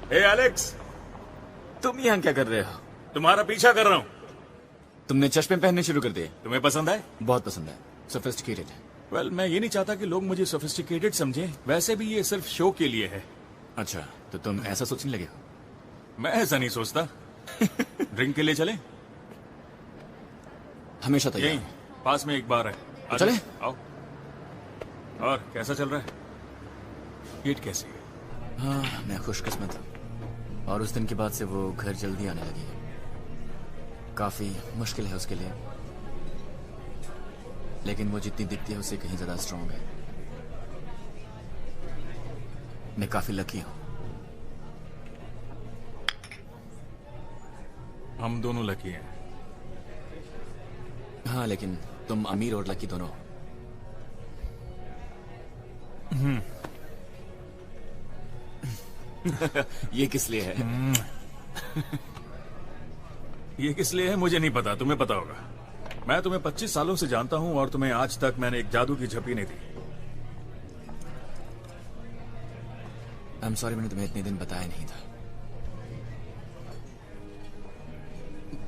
हे एलेक्स, तुम यहाँ क्या कर रहे हो? तुम्हारा पीछा कर रहा हूँ। तुमने चश्मे पहनने शुरू कर दिए। तुम्हें पसंद है? बहुत पसंद है। सोफिस्टिकेटेड है। वेल, मैं ये नहीं चाहता कि लोग मुझे सोफिस्टिकेटेड समझें। वैसे भी ये सिर्फ शो के लिए है। अच्छा, तो तुम ऐसा सोचने लगे हो? मैं ऐसा नहीं सोचता। ड्रिंक के लिए चले? हमेशा तैयार। यहीं पास में एक बार है। तो चले? आओ। और कैसा चल रहा है? किट कैसी है? हाँ, मैं खुशकिस्मत हूँ। और उस दिन के बाद से वो घर जल्दी आने लगी है। काफी मुश्किल है उसके लिए, लेकिन वो जितनी दिखती है उससे कहीं ज्यादा स्ट्रांग है। मैं काफी लकी हूँ। हम दोनों लकी हैं। हाँ, लेकिन तुम अमीर और लकी दोनों। ये किस लिए है? ये किस लिए है मुझे नहीं पता, तुम्हें पता होगा। मैं तुम्हें 25 सालों से जानता हूं और तुम्हें आज तक मैंने एक जादू की झप्पी नहीं दी। I'm sorry, मैंने तुम्हें इतने दिन बताया नहीं था।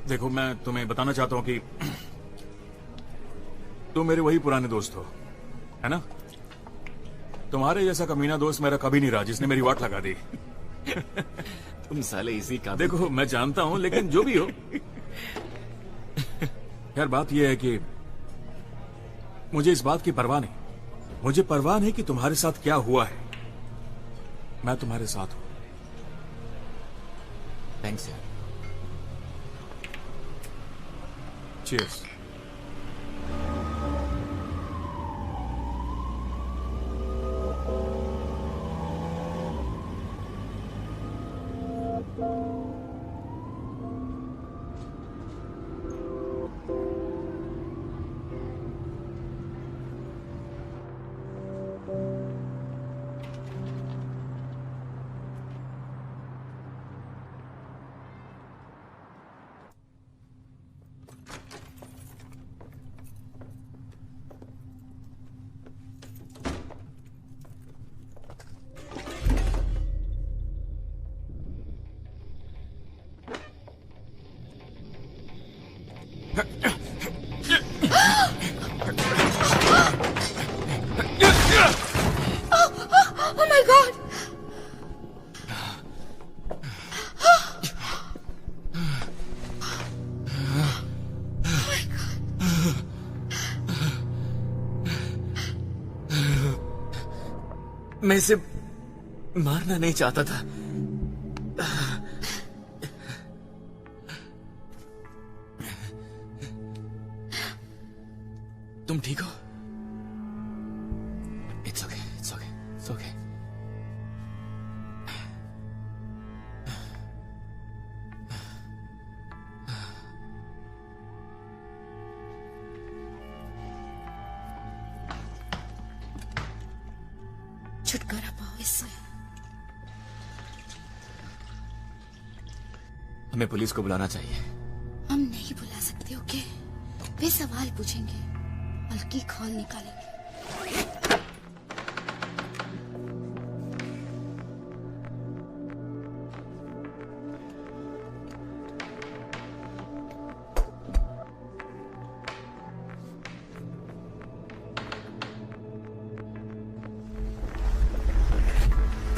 देखो, मैं तुम्हें बताना चाहता हूं कि तुम मेरे वही पुराने दोस्त हो, है ना? तुम्हारे जैसा कमीना दोस्त मेरा कभी नहीं रहा जिसने मेरी वाट लगा दी। तुम साले इसी का। देखो, मैं जानता हूं, लेकिन जो भी हो, यार बात यह है कि मुझे इस बात की परवाह नहीं। मुझे परवाह नहीं कि तुम्हारे साथ क्या हुआ है। मैं तुम्हारे साथ हूं। थैंक्स यार। चीयर्स। Oh my God! मैं इसे मारना नहीं चाहता था। तुम ठीक हो? It's okay, it's okay, it's okay. छुटकारा पाओ इससे। हमें पुलिस को बुलाना चाहिए। हम नहीं बुला सकते, ओके? वे सवाल पूछेंगे, हल्की खौल निकालेंगे।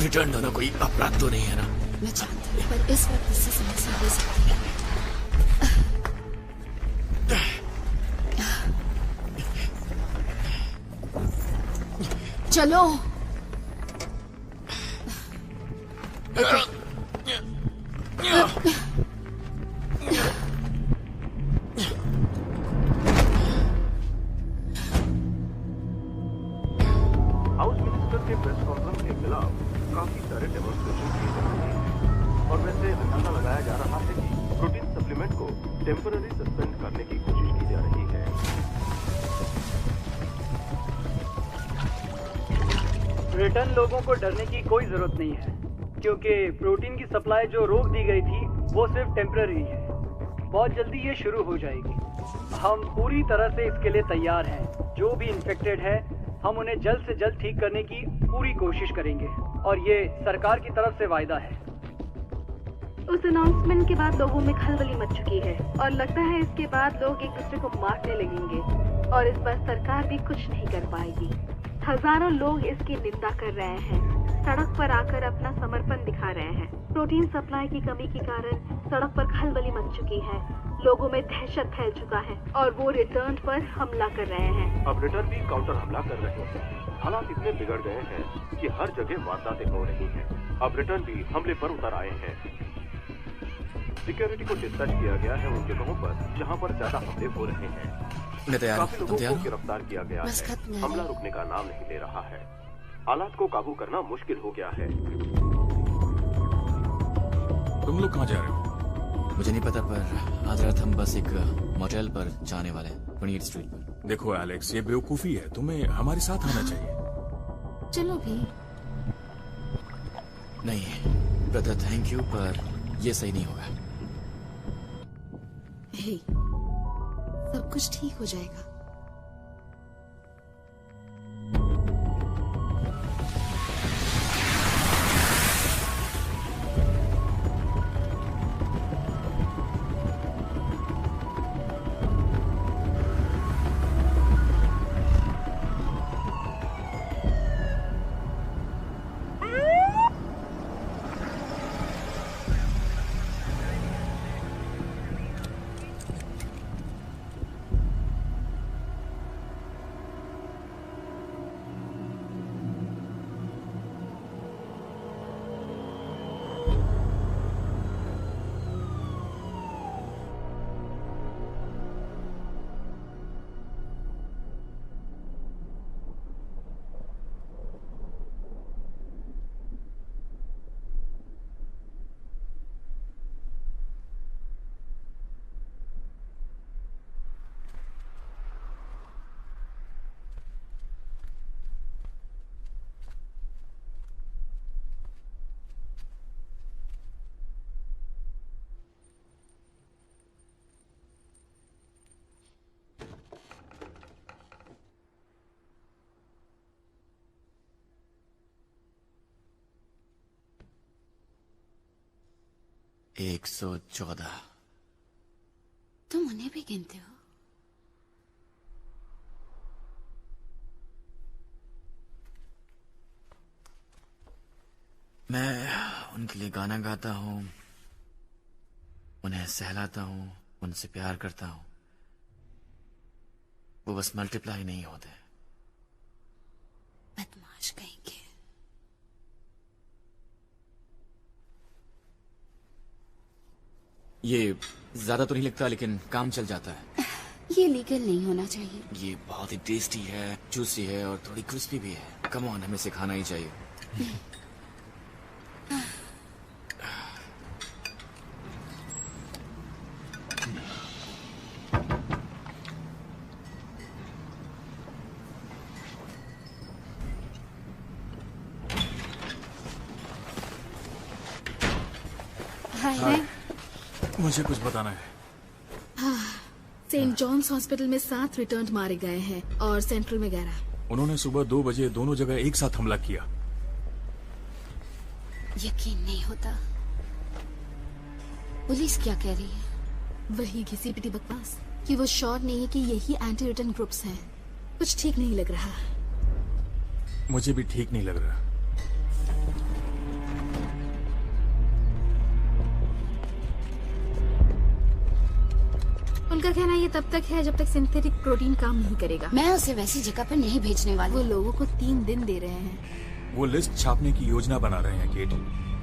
रिटर्न होना कोई अपराध तो नहीं है ना? मैं जानती हूँ, पर इस वक्त इससे समस्या हो सकती है। चलो। हाउस मिनिस्टर के प्रेस कॉन्फ्रेंस के खिलाफ काफी सारे डेमोन्स्ट्रेशन किए जा रहे हैं और वैसे अंदाजा लगाया जा रहा है कि प्रोटीन सप्लीमेंट को टेम्पररी सस्पेंड करने की कोशिश की जा रही है। रिटर्न लोगों को डरने की कोई जरूरत नहीं है, क्योंकि प्रोटीन की सप्लाई जो रोक दी गई थी वो सिर्फ टेम्पररी है। बहुत जल्दी ये शुरू हो जाएगी। हम पूरी तरह से इसके लिए तैयार हैं। जो भी इन्फेक्टेड है हम उन्हें जल्द से जल्द ठीक करने की पूरी कोशिश करेंगे और ये सरकार की तरफ से वायदा है। उस अनाउंसमेंट के बाद लोगों में खलबली मच चुकी है और लगता है इसके बाद लोग एक दूसरे को मारने लगेंगे और इस बार सरकार भी कुछ नहीं कर पाएगी। हजारों लोग इसकी निंदा कर रहे हैं, सड़क पर आकर अपना समर्पण दिखा रहे हैं। प्रोटीन सप्लाई की कमी के कारण सड़क पर खलबली मच चुकी है, लोगों में दहशत फैल चुका है और वो रिटर्न पर हमला कर रहे हैं। अब रिटर्न भी काउंटर हमला कर रहे हैं। हालात इतने बिगड़ गए हैं कि हर जगह वारदातें हो रही हैं। अब रिटर्न भी हमले पर उतर आए हैं। सिक्योरिटी को डिस्पैच किया गया है उन जगहों पर जहां पर ज्यादा हमले हो रहे हैं। काफी लोगों को गिरफ्तार किया गया है। हमला रुकने का नाम नहीं ले रहा है। हालात को काबू करना मुश्किल हो गया है। तुम लोग कहाँ जा रहे हो? मुझे नहीं पता, पर आज रात हम बस एक मोटेल पर जाने वाले हैं, 28 स्ट्रीट पर। देखो एलेक्स, ये बेवकूफी है, तुम्हें हमारे साथ आना चाहिए। चलो भी। नहीं ब्रदर, थैंक यू, पर ये सही नहीं होगा। हे, सब कुछ ठीक हो जाएगा। एक 114। तुम उन्हें भी गिनते हो? मैं उनके लिए गाना गाता हूँ, उन्हें सहलाता हूँ, उनसे प्यार करता हूँ। वो बस मल्टीप्लाई नहीं होते। बदमाश कहीं के। ये ज्यादा तो नहीं लगता, लेकिन काम चल जाता है। ये लीगल नहीं होना चाहिए। ये बहुत ही टेस्टी है, जूसी है और थोड़ी क्रिस्पी भी है। कम ऑन, हमें इसे खाना ही चाहिए। हैं? मुझे कुछ बताना है। सेंट जॉन्स हॉस्पिटल में 7 रिटर्न मारे गए हैं और सेंट्रल में 11। उन्होंने सुबह 2 बजे दोनों जगह एक साथ हमला किया। यकीन नहीं होता। पुलिस क्या कह रही है? वही घिसी पिटी बकवास कि वो श्योर नहीं है कि यही एंटी रिटर्न ग्रुप्स हैं। कुछ ठीक नहीं लग रहा। मुझे भी ठीक नहीं लग रहा। उनका कहना ये तब तक है जब तक सिंथेटिक प्रोटीन काम नहीं करेगा। मैं उसे वैसी जगह पर नहीं भेजने वाली। वो लोगों को 3 दिन दे रहे हैं। वो लिस्ट छापने की योजना बना रहे हैं केट।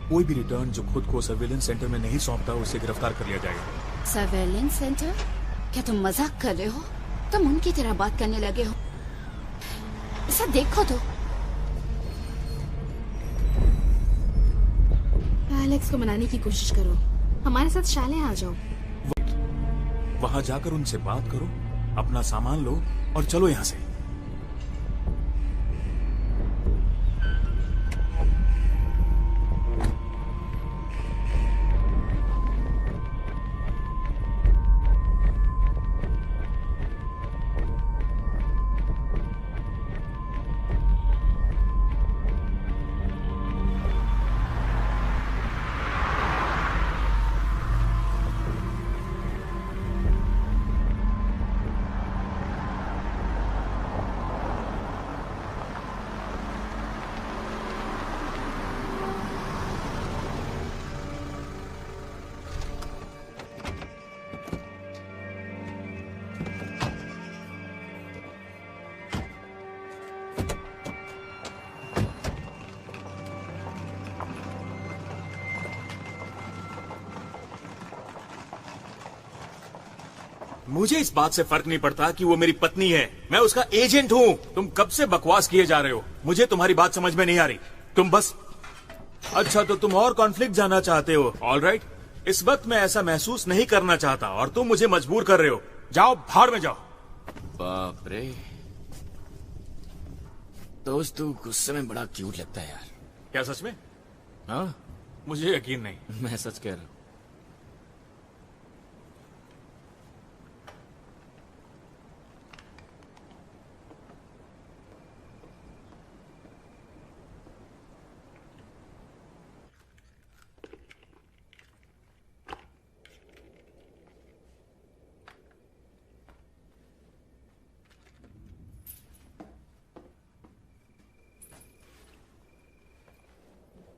कोई भी रिटर्न जो खुद को सर्वेलेंस सेंटर में नहीं सौंपता उसे गिरफ्तार कर लिया जाएगा। Surveillance centre? क्या तुम मजाक कर रहे हो? तुम उनकी तरह बात करने लगे हो। इसे देखो तो। एलेक्स को मनाने की कोशिश करो। हमारे साथ शाले आ जाओ। वहां जाकर उनसे बात करो, अपना सामान लो और चलो यहाँ से। मुझे इस बात से फर्क नहीं पड़ता कि वो मेरी पत्नी है। मैं उसका एजेंट हूँ। तुम कब से बकवास किए जा रहे हो? मुझे तुम्हारी बात समझ में नहीं आ रही। तुम बस अच्छा तो तुम और कॉन्फ्लिक्ट जाना चाहते हो। ऑल राइट, इस वक्त मैं ऐसा महसूस नहीं करना चाहता और तुम मुझे मजबूर कर रहे हो। जाओ भाड़ में जाओ। बाप रे, दोस्त तू गुस्से में बड़ा क्यूट लगता है यार। क्या सच में? हाँ, मुझे यकीन नहीं। मैं सच कह रहा हूँ।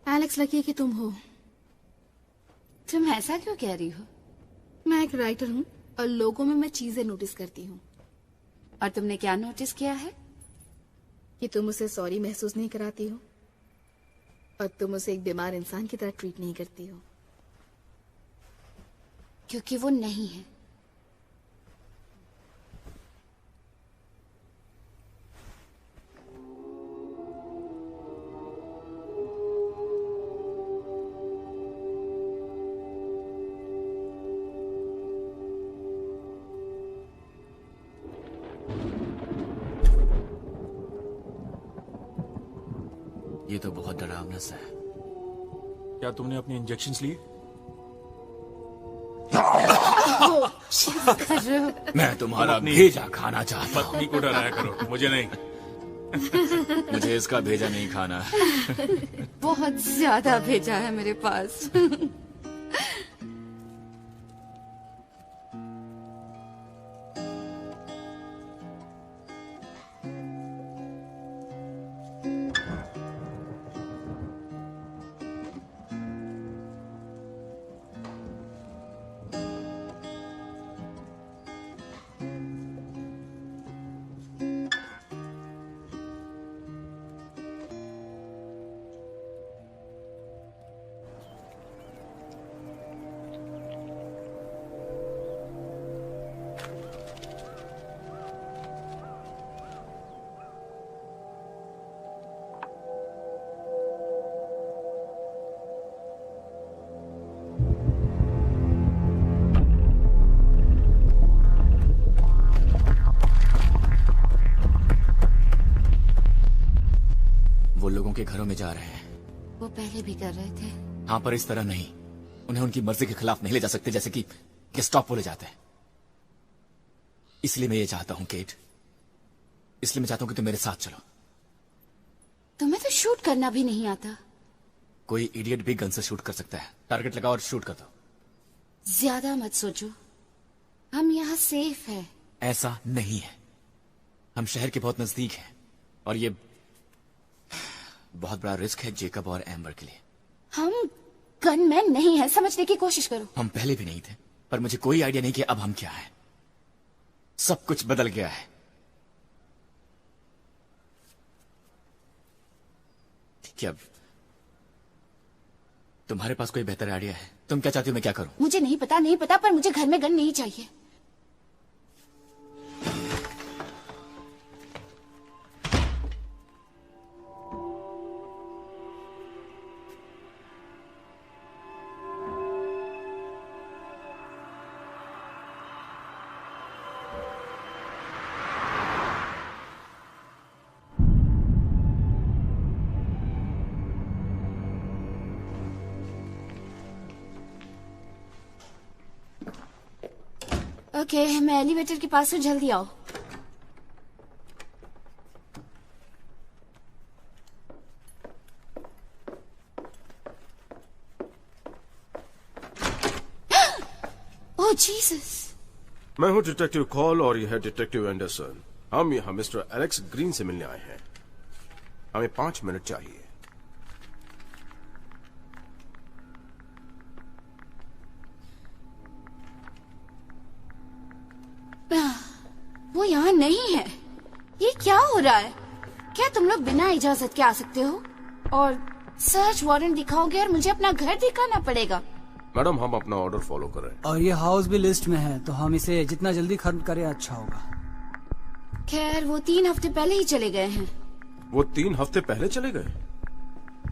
एलेक्स, लकी कि तुम हो। तुम ऐसा क्यों कह रही हो? मैं एक राइटर हूँ और लोगों में मैं चीजें नोटिस करती हूँ। और तुमने क्या नोटिस किया है? कि तुम उसे सॉरी महसूस नहीं कराती हो और तुम उसे एक बीमार इंसान की तरह ट्रीट नहीं करती हो। क्योंकि वो नहीं है। ये तो बहुत डरावना सा है। क्या तुमने अपने इंजेक्शंस लिए? मैं तुम्हारा भेजा खाना चाहता हूँ। पत्नी को डराया करो, मुझे नहीं। मुझे इसका भेजा नहीं खाना। बहुत ज्यादा भेजा है मेरे पास। लोगों के घरों में जा रहे हैं। वो पहले भी कर रहे थे। हाँ, पर इस तरह नहीं। उन्हें उनकी मर्जी के खिलाफ नहीं ले जा सकते, जैसे कि गेस्टापो ले जाते हैं। इसलिए मैं ये चाहता हूं केट, इसलिए मैं चाहता हूं कि तुम मेरे साथ चलो। तुम्हें तो शूट करना भी नहीं आता। कोई इडियट भी गन से शूट कर सकता है। टारगेट लगाओ और शूट कर दो। ज्यादा मत सोचो, हम यहाँ सेफ है। ऐसा नहीं है, हम शहर के बहुत नजदीक हैं और ये बहुत बड़ा रिस्क है जेकब और एम्बर के लिए। हम गनमैन नहीं है, समझने की कोशिश करो। हम पहले भी नहीं थे, पर मुझे कोई आइडिया नहीं कि अब हम क्या हैं। सब कुछ बदल गया है। ठीक है, अब तुम्हारे पास कोई बेहतर आइडिया है? तुम क्या चाहती हो मैं क्या करूं? मुझे नहीं पता, पर मुझे घर में गन नहीं चाहिए। ओके, मैं एलिवेटर के पास हूँ, जल्दी आओ। ओह जीसस। मैं हूँ डिटेक्टिव कॉल और यह है डिटेक्टिव एंडरसन। हम यहाँ मिस्टर एलेक्स ग्रीन से मिलने आए हैं। हमें 5 मिनट चाहिए। वो यहाँ नहीं है। ये क्या हो रहा है? क्या तुम लोग बिना इजाजत के आ सकते हो और सर्च वारंट दिखाओगे और मुझे अपना घर दिखाना पड़ेगा? मैडम, हम अपना ऑर्डर फॉलो कर रहे हैं। और ये हाउस भी लिस्ट में है, तो हम इसे जितना जल्दी खत्म करें अच्छा होगा। खैर, वो 3 हफ्ते पहले ही चले गए हैं। वो 3 हफ्ते पहले चले गए?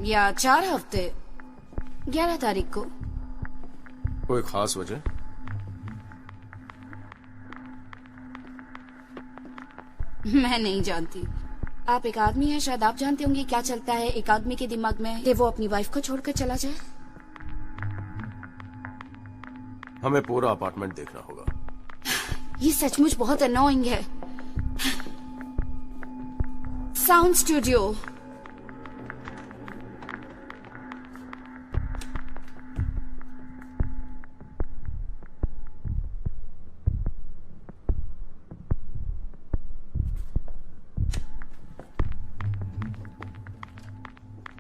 या 4 हफ्ते, 11 तारीख को। कोई खास वजह? मैं नहीं जानती। आप एक आदमी हैं, शायद आप जानते होंगे क्या चलता है एक आदमी के दिमाग में कि वो अपनी वाइफ को छोड़कर चला जाए। हमें पूरा अपार्टमेंट देखना होगा। ये सचमुच बहुत अनोइंग है। Sound studio.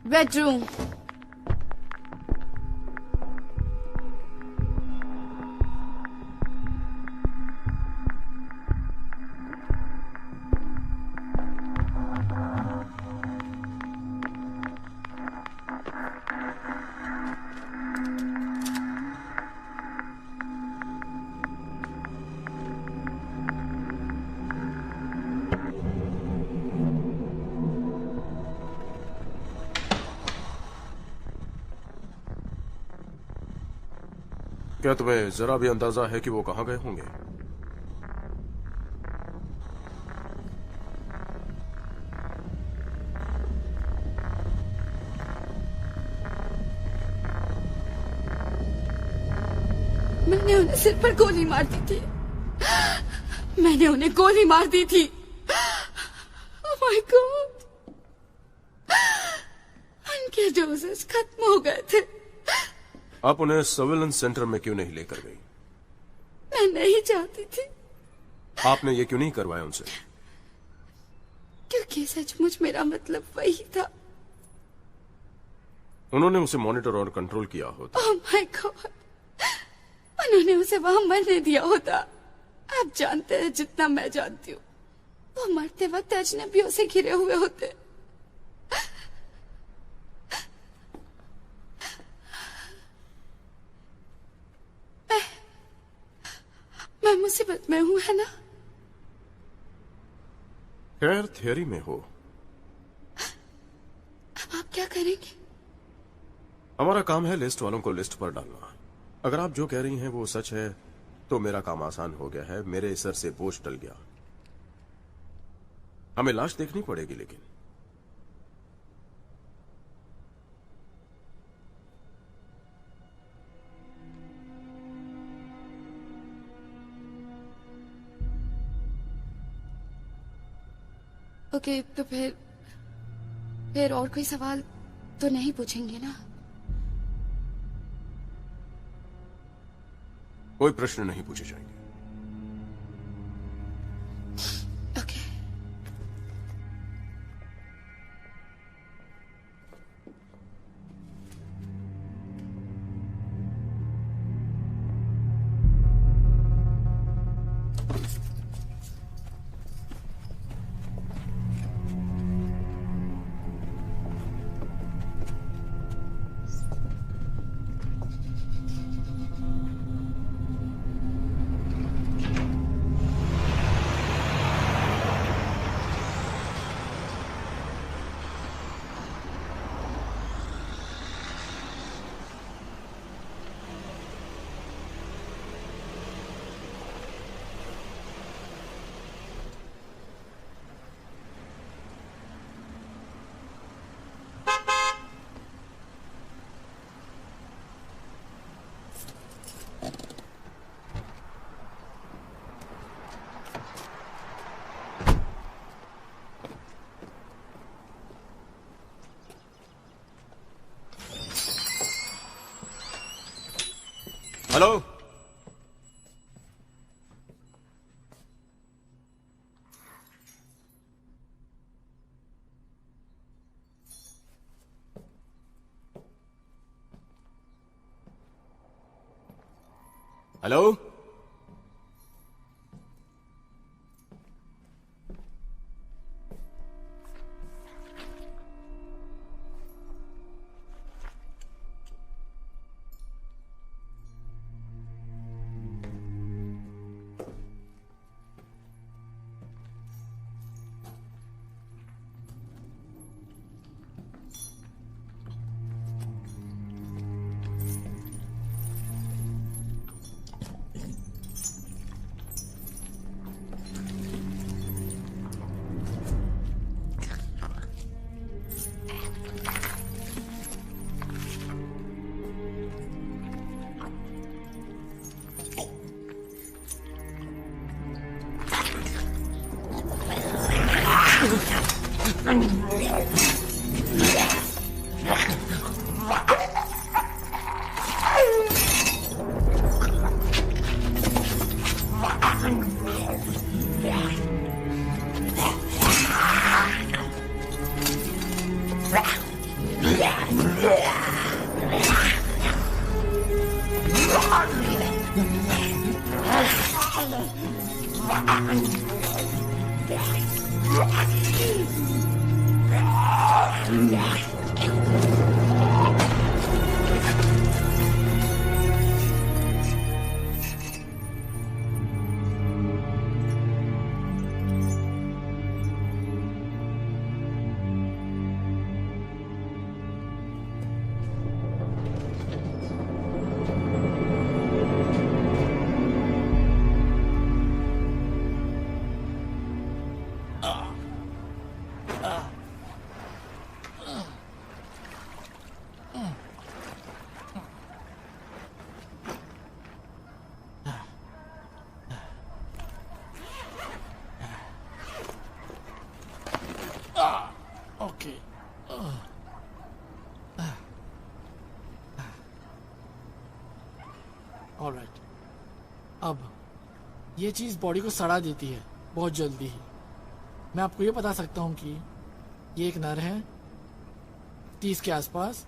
बेडरूम। क्या तुम्हें जरा भी अंदाजा है कि वो कहाँ गए होंगे? मैंने उन्हें सिर पर गोली मार दी थी। मैंने उन्हें गोली मार दी थी। Oh my God. उनके डोजेस खत्म हो गए थे। आप उन्हें सर्विलेंस सेंटर में क्यों नहीं लेकर गई? मैं नहीं चाहती थी। आपने ये क्यों नहीं करवाया उनसे? क्योंकि सचमुच मेरा मतलब वही था। उन्होंने उसे मॉनिटर और कंट्रोल किया होता। ओह माय गॉड, उन्होंने उसे वहां मरने दिया होता। आप जानते हैं जितना मैं जानती हूँ, वो मरते वक्त अजनबियों से घिरे हुए होते। मैं मुसीबत में हूँ, है ना? खैर, थियरी में हो। अब आप क्या करेंगे? हमारा काम है लिस्ट वालों को लिस्ट पर डालना। अगर आप जो कह रही हैं वो सच है तो मेरा काम आसान हो गया है। मेरे सर से बोझ टल गया। हमें लाश देखनी पड़ेगी, लेकिन ओके, तो फिर और कोई सवाल तो नहीं पूछेंगे ना? कोई प्रश्न नहीं पूछे जाएंगे। Okay. Hello. Hello. Okay. Alright. अब ये चीज बॉडी को सड़ा देती है बहुत जल्दी ही। मैं आपको ये बता सकता हूँ कि ये एक नर है 30 के आसपास,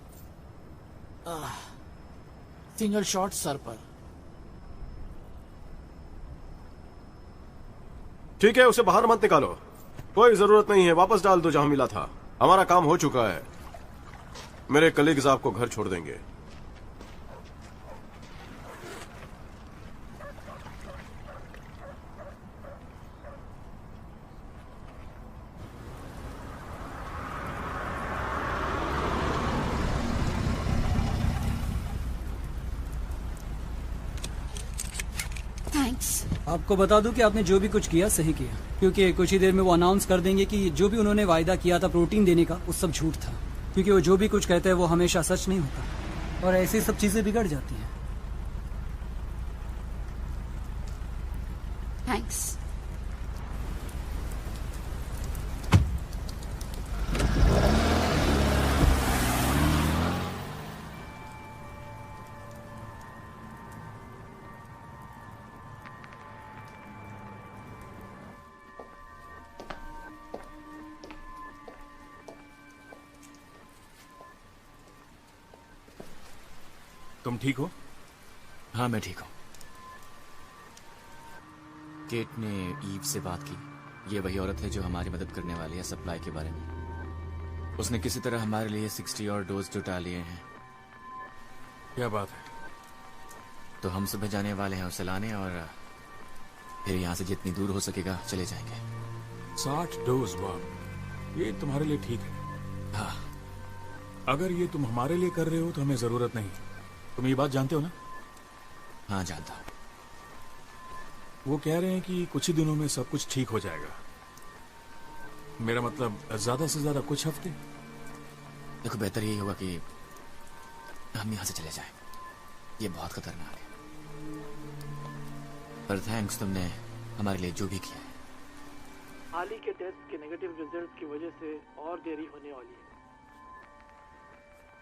सिंगल शॉट सर पर। ठीक है, उसे बाहर मत निकालो, कोई जरूरत नहीं है, वापस डाल दो जहां मिला था। हमारा काम हो चुका है, मेरे कलीग्स आपको घर छोड़ देंगे। आपको बता दूं कि आपने जो भी कुछ किया सही किया, क्योंकि कुछ ही देर में वो अनाउंस कर देंगे कि जो भी उन्होंने वायदा किया था प्रोटीन देने का वो सब झूठ था, क्योंकि वो जो भी कुछ कहते हैं वो हमेशा सच नहीं होता और ऐसी सब चीजें बिगड़ जाती हैं। थैंक्स। तुम ठीक हो? हाँ मैं ठीक हूँ। केट ने ईव से बात की। ये वही औरत है जो हमारी मदद करने वाली है सप्लाई के बारे में। उसने किसी तरह हमारे लिए 60 और डोज जुटा लिए हैं। क्या बात है? तो हम सुबह जाने वाले हैं उसे लाने, और फिर यहाँ से जितनी दूर हो सकेगा चले जाएंगे। 60 डोज? वाह, ये तुम्हारे लिए ठीक है। हाँ। अगर ये तुम हमारे लिए कर रहे हो तो हमें जरूरत नहीं। तुम ये बात जानते हो ना? हाँ जानता हूँ। वो कह रहे हैं कि कुछ ही दिनों में सब कुछ ठीक हो जाएगा। मेरा मतलब ज्यादा से ज्यादा कुछ हफ्ते। देखो बेहतर यही होगा कि हम यहाँ से चले जाएं। ये बहुत खतरनाक है। पर थैंक्स, तुमने हमारे लिए जो भी किया है। हाल ही के टेस्ट के नेगेटिव रिजल्ट की वजह से और देरी होने वाली है।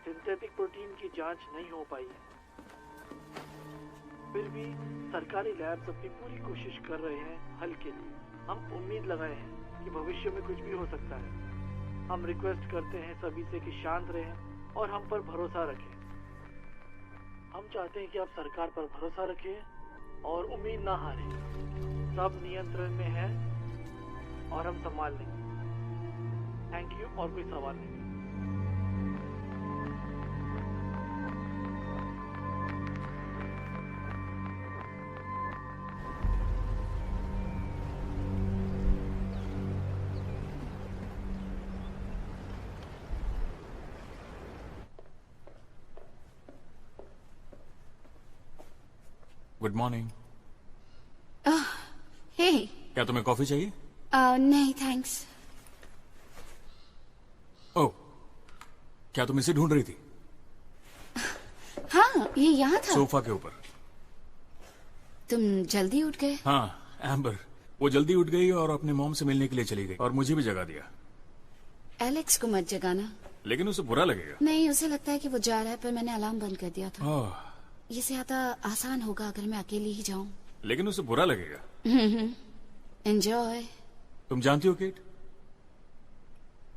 सिंथेटिक प्रोटीन की जांच नहीं हो पाई है। फिर भी सरकारी लैब्स अपनी पूरी कोशिश कर रहे हैं हल के लिए। हम उम्मीद लगाए हैं कि भविष्य में कुछ भी हो सकता है। हम रिक्वेस्ट करते हैं सभी से कि शांत रहें और हम पर भरोसा रखें। हम चाहते हैं कि आप सरकार पर भरोसा रखें और उम्मीद ना हारें। सब नियंत्रण में है और हम संभाल लेंगे। Thank you. और कोई सवाल नहीं? Good morning. हे। क्या तुम्हें कॉफी चाहिए? नहीं थैंक्स। ओह, क्या तुम इसे ढूंढ रही थी? हाँ, ये यहाँ था। सोफा के ऊपर। तुम जल्दी उठ गए? हाँ, एम्बर वो जल्दी उठ गई और अपने मॉम से मिलने के लिए चली गई और मुझे भी जगा दिया। एलेक्स को मत जगाना। लेकिन उसे बुरा लगेगा। नहीं, उसे लगता है कि वो जा रहा है, पर मैंने अलार्म बंद कर दिया था। ओह, ये ज्यादा आसान होगा अगर मैं अकेली ही जाऊं। लेकिन उसे बुरा लगेगा। एंजॉय। तुम जानती हो केट,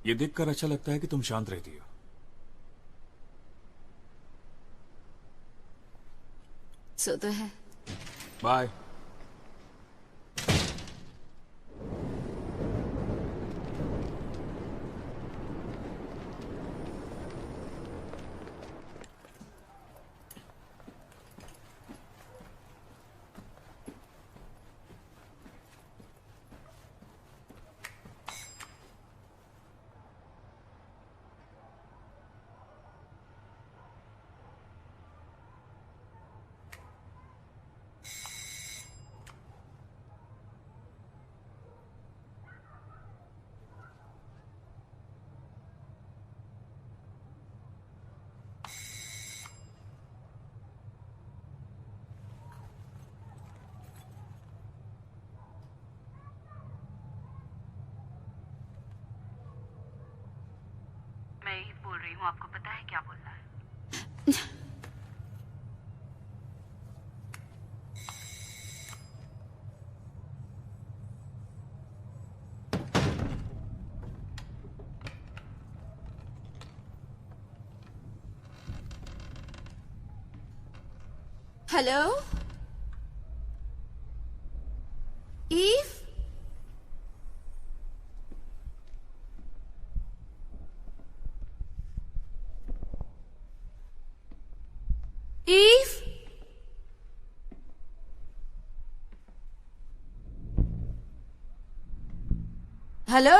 ये देखकर अच्छा लगता है कि तुम शांत रहती हो। सो तो है। बाय। मैं ही बोल रही हूँ, आपको पता है क्या बोलना है? Hello Eve. ईव। हेलो।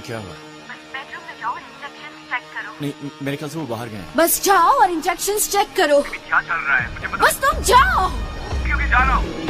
क्या हुआ? बेडरूम में जाओ, इंजेक्शन चेक करो। नहीं, मेरे ख्याल से वो बाहर गए हैं। बस जाओ और इंजेक्शंस चेक करो। क्या चल रहा है मुझे बता। बस तुम जाओ। क्योंकि जा रहा हूँ।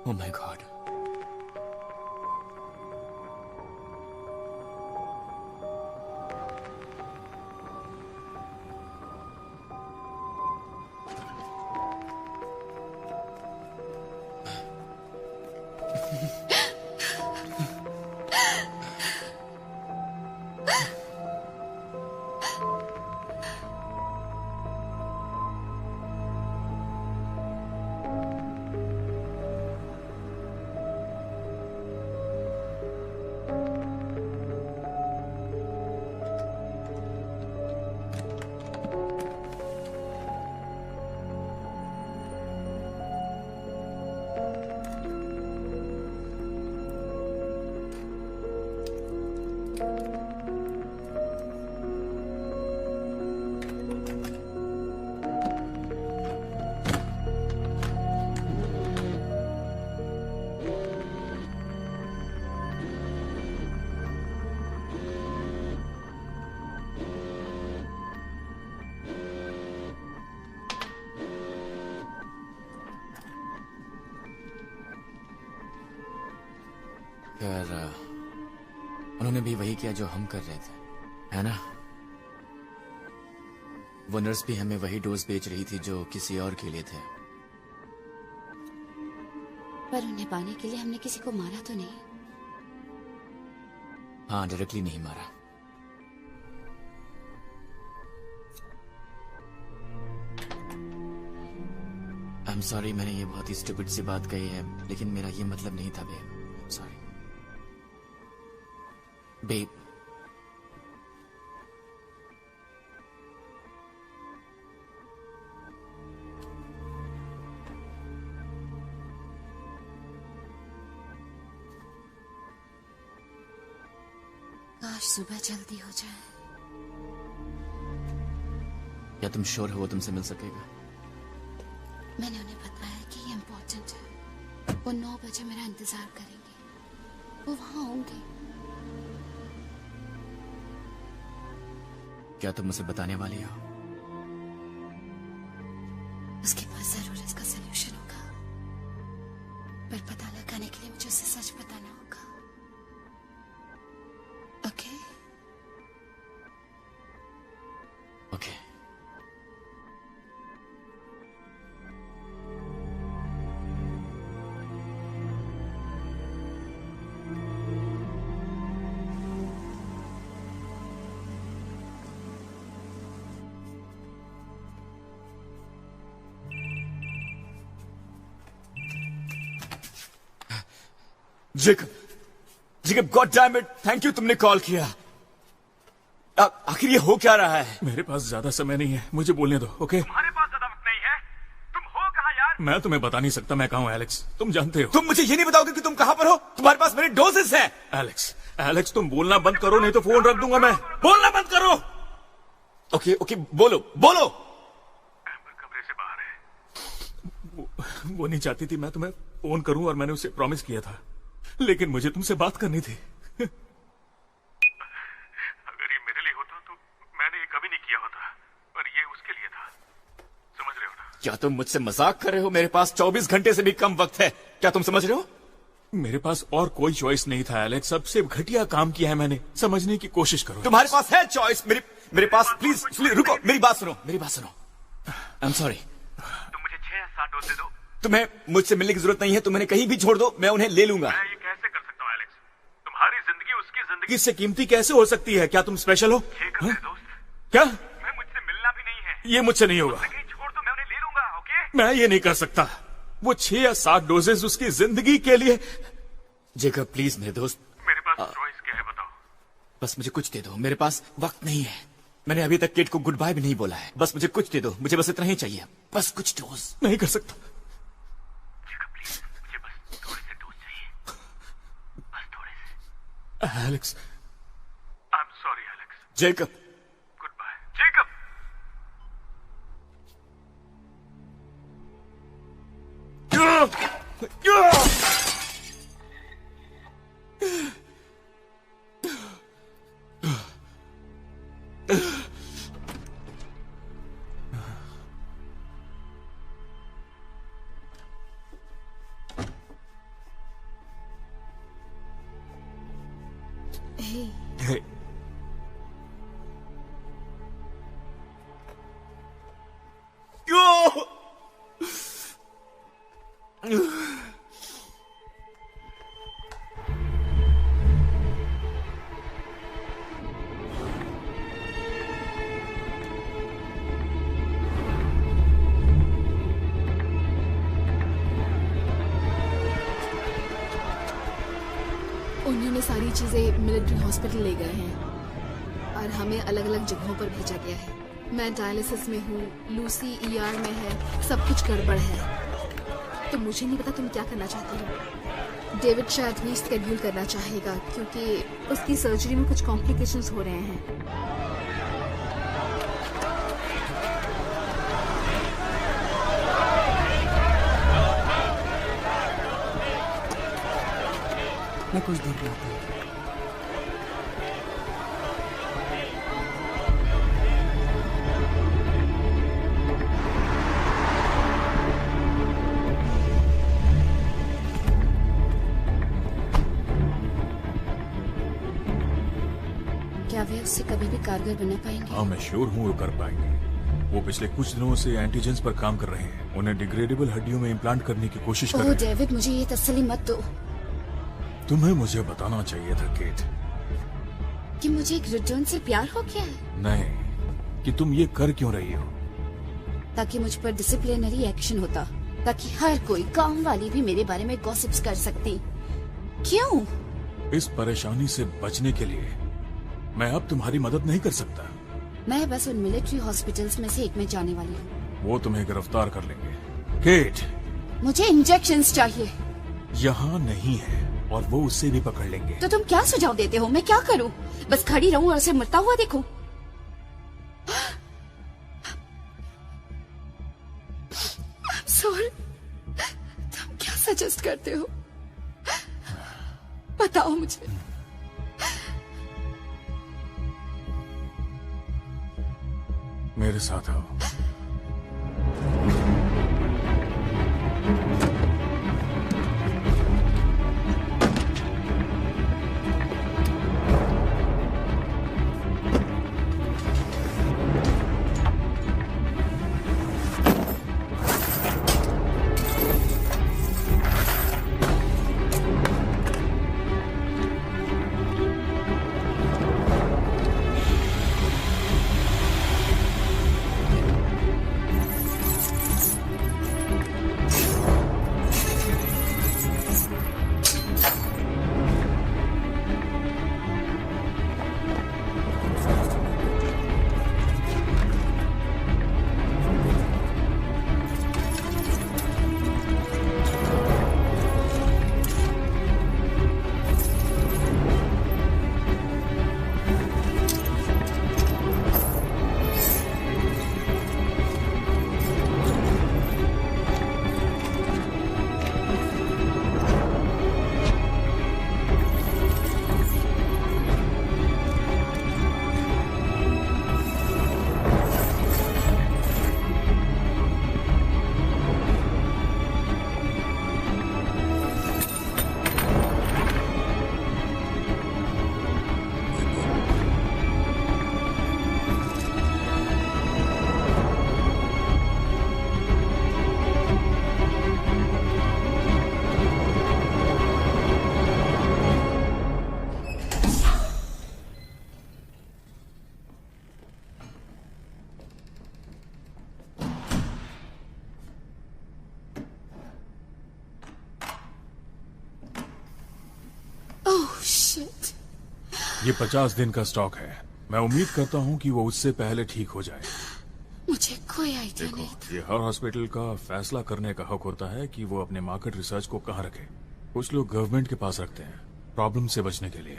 Oh my God. यार, उन्होंने भी वही किया जो हम कर रहे थे, है ना? वो नर्स भी हमें वही डोज बेच रही थी जो किसी और के लिए थे। पर उन्हें पाने के लिए हमने किसी को मारा तो नहीं? हाँ, डायरेक्टली नहीं मारा। आई एम सॉरी, मैंने ये बहुत ही स्टूपिड सी बात कही है, लेकिन मेरा ये मतलब नहीं था बेब। Sorry babe. काश सुबह जल्दी हो जाए। क्या तुम श्योर हो वो तुमसे मिल सकेगा? मैंने उन्हें बताया कि ये इम्पोर्टेंट है। वो 9 बजे मेरा इंतजार करेंगे। वो वहां होंगे। क्या तुम मुझे बताने वाली हो? उसके पास जरूर इसका सलूशन होगा, पर पता लगाने के लिए मुझे उसे सच बताना होगा। Okay? Okay. Jacob, god damn it, thank you तुमने कॉल किया। आखिर ये हो क्या रहा है? मेरे पास ज्यादा समय नहीं है, मुझे बोलने दो, ओके? तुम्हारे पास ज्यादा वक्त नहीं है। तुम हो कहाँ यार? मैं तुम्हें बता नहीं सकता मैं कहाँ हूँ एलेक्स, तुम जानते हो। तुम मुझे ये नहीं बताओगे कि तुम कहाँ पर हो? तुम्हारे पास मेरे डोजेस हैं। एलेक्स तुम बोलना बंद करो, नहीं तो फोन रख दूंगा मैं। बोलना बंद करो। ओके, बोलो। कमरे से बाहर है। वो नहीं चाहती थी मैं तुम्हें फोन करूं, और मैंने उसे प्रॉमिस किया था, लेकिन मुझे तुमसे बात करनी थी। अगर ये मेरे लिए होता तो मैंने ये कभी नहीं किया होता, पर ये उसके लिए था। समझ रहे हो ना? क्या तुम मुझसे मजाक कर रहे हो? मेरे पास 24 घंटे से भी कम वक्त है। क्या तुम समझ रहे हो? मेरे पास और कोई चॉइस नहीं था एलेक्स, सबसे घटिया काम किया है मैंने। समझने की कोशिश करो। तुम्हारे पास है चॉइस। मेरे पास प्लीज रुको, मेरी बात सुनो। आई एम सॉरी। तुम मुझे 6 या 7 डोज दे दो। तुम्हें मुझसे मिलने की जरूरत नहीं है, तुम उन्हें कहीं भी छोड़ दो, मैं उन्हें ले लूंगा। मैं ये कैसे कर सकता हूँ एलेक्स? तुम्हारी जिंदगी उसकी जिंदगी इससे कीमती कैसे हो सकती है? क्या तुम स्पेशल हो? दोस्त। क्या? मैं मुझसे मिलना भी नहीं है। ये मुझसे नहीं होगा। छोड़ दो, मैं उन्हें ले लूंगा। ओके? मैं ये नहीं कर सकता। वो 6 या 7 डोजेस उसकी जिंदगी के लिए। जेकब प्लीज मेरे दोस्त। मेरे पास चॉइस क्या है बताओ? बस मुझे कुछ दे दो, मेरे पास वक्त नहीं है। मैंने अभी तक किड को गुड बाय भी नहीं बोला है। बस मुझे कुछ दे दो, मुझे बस इतना ही चाहिए, बस कुछ डोज। नहीं कर सकता। मुझे बस थोड़े से डोज चाहिए, बस थोड़े से। Alex, I am sorry Alex. Jacob, goodbye Jacob. Hey. उन्होंने सारी चीजें मिलिट्री हॉस्पिटल ले गए हैं और हमें अलग अलग जगहों पर भेजा गया है। मैं डायलिसिस में हूँ, लूसी ER में है, सब कुछ गड़बड़ है। तो मुझे नहीं पता तुम क्या करना चाहती हो। डेविड शायद रीस्केड्यूल करना चाहेगा क्योंकि उसकी सर्जरी में कुछ कॉम्प्लिकेशंस हो रहे हैं। मैं कुछ देर में आता हूँ। क्या वे उससे कभी भी कारगर बना पाएंगे? हाँ, मैं श्योर हूँ वो कर पाएंगे। वो पिछले कुछ दिनों से एंटीजेंस पर काम कर रहे हैं। उन्हें डिग्रेडेबल हड्डियों में इम्प्लांट करने की कोशिश कर रहे हैं। डेविड, मुझे ये तसल्ली मत दो। तुम्हें मुझे बताना चाहिए था केट कि मुझे एक रिटर्न से प्यार हो गया है। नहीं, कि तुम ये कर क्यों रही हो? ताकि मुझ पर डिसिप्लिनरी एक्शन होता, ताकि हर कोई गांव वाली भी मेरे बारे में गॉसिप्स कर सकती। क्यों? इस परेशानी से बचने के लिए मैं अब तुम्हारी मदद नहीं कर सकता। मैं बस उन मिलिट्री हॉस्पिटल्स में से एक में जाने वाली हूँ। वो तुम्हें गिरफ्तार कर लेंगे। केट, मुझे इंजेक्शंस चाहिए। यहाँ नहीं है और वो उससे भी पकड़ लेंगे। तो तुम क्या सुझाव देते हो? मैं क्या करूं? बस खड़ी रहूं और उसे मरता हुआ देखूं? I'm sorry। तुम क्या सजेस्ट करते हो? बताओ मुझे। मेरे साथ आओ। ये 50 दिन का स्टॉक है। मैं उम्मीद करता हूँ कि वो उससे पहले ठीक हो जाए। मुझे कोई आइडिया नहीं ये हर हॉस्पिटल का फैसला करने का हक होता है कि वो अपने मार्केट रिसर्च को कहाँ रखे। कुछ लोग गवर्नमेंट के पास रखते हैं प्रॉब्लम से बचने के लिए,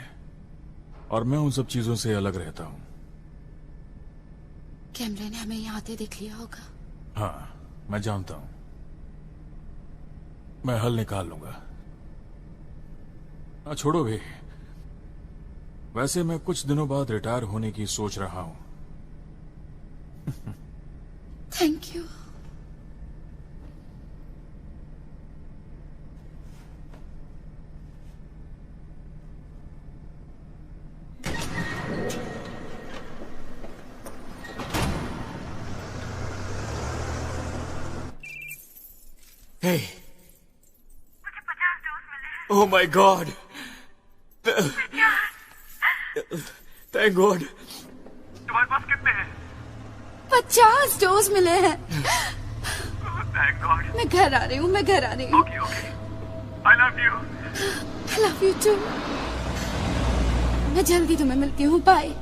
और मैं उन सब चीजों से अलग रहता हूँ। कैमरे ने हमें यहाँ आते देख लिया होगा। हाँ, मैं जानता हूँ। मैं हल निकाल लूंगा। छोड़ो भी, वैसे मैं कुछ दिनों बाद रिटायर होने की सोच रहा हूँ। Thank you. Hey. Oh my God. Thank God. तुम्हारे पास कितने हैं? 50 डोज मिले हैं। Thank God. मैं घर आ रही हूँ, मैं घर आ रही हूँ। Okay, okay. I love you. I love you too. मैं जल्दी तुम्हें मिलती हूँ। बाय।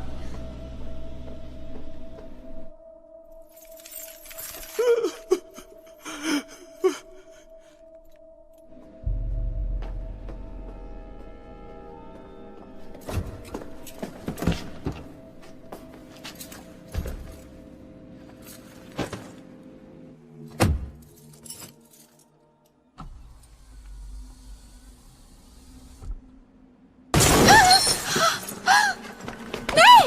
नहीं!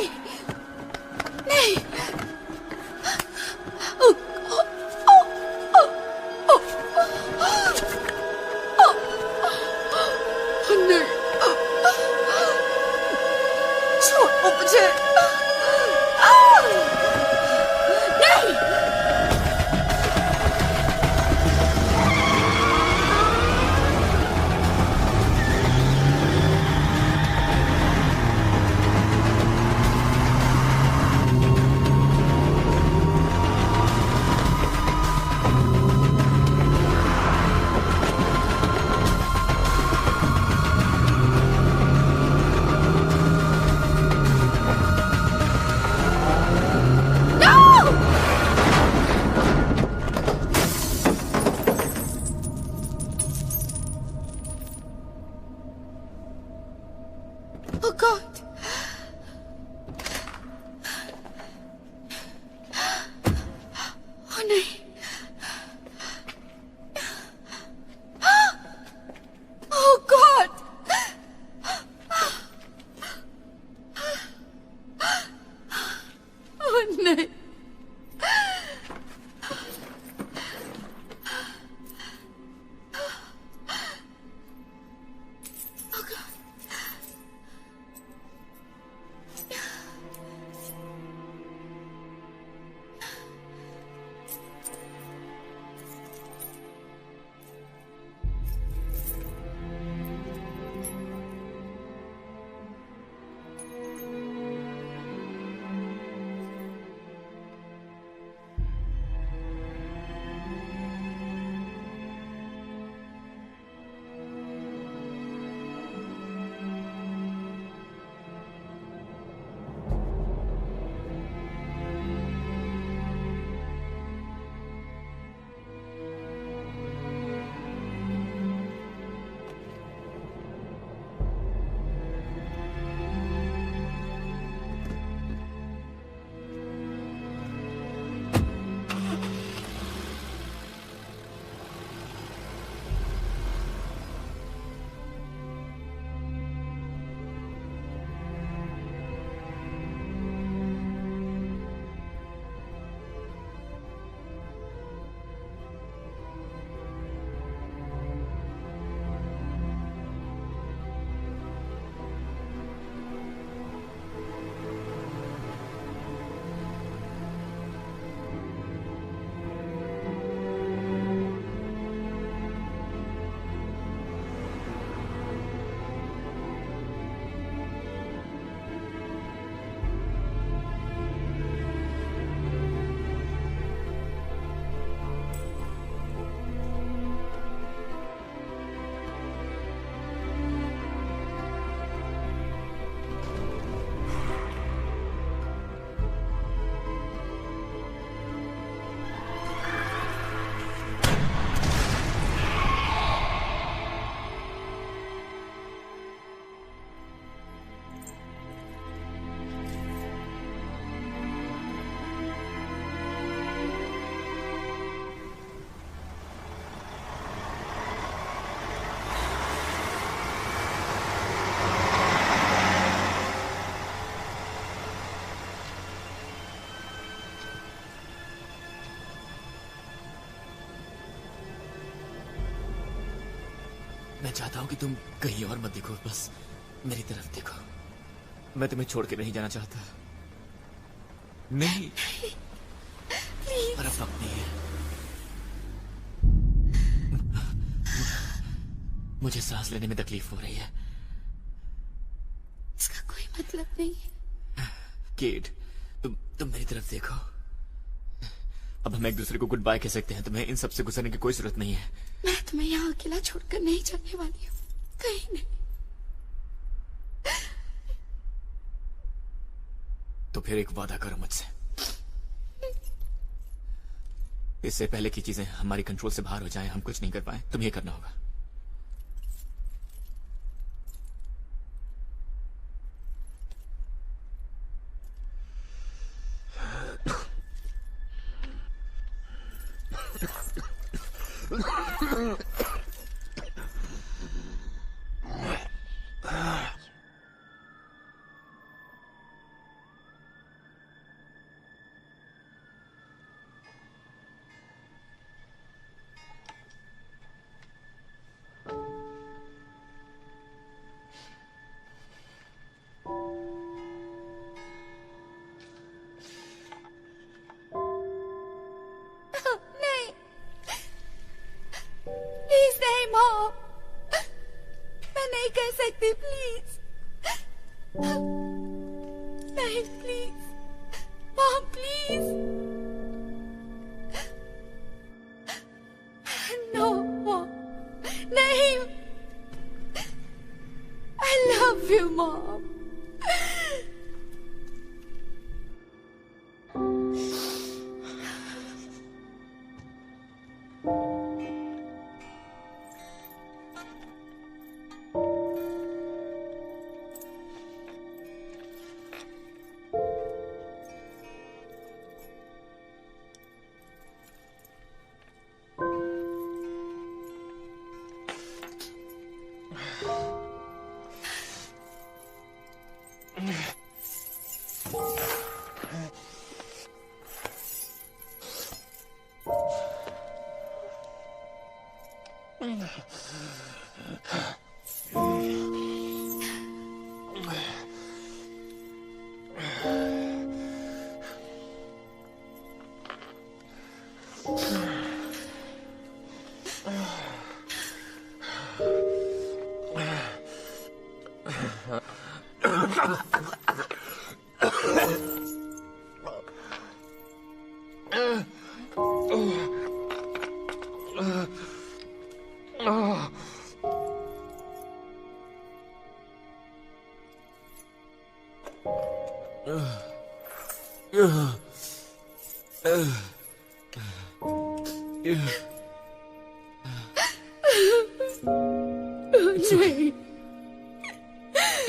मैं चाहता हूँ कि तुम कहीं और मत देखो, बस मेरी तरफ देखो। मैं तुम्हें छोड़ के नहीं जाना चाहता। नहीं, पर अब वक्त नहीं है। मुझे सांस लेने में तकलीफ हो रही है। इसका कोई मतलब नहीं है। केट, तुम मेरी तरफ देखो। अब हम एक दूसरे को गुड बाय कह सकते हैं। तुम्हें इन सब से गुजरने की कोई जरूरत नहीं है। मैं तुम्हें यहाँ अकेला छोड़कर नहीं जाने वाली हूँ, कहीं नहीं। तो फिर एक वादा करो मुझसे। इससे पहले की चीजें हमारी कंट्रोल से बाहर हो जाएं, हम कुछ नहीं कर पाए, तुम्हें करना होगा। नहीं please mom please no mom नहीं I love you mom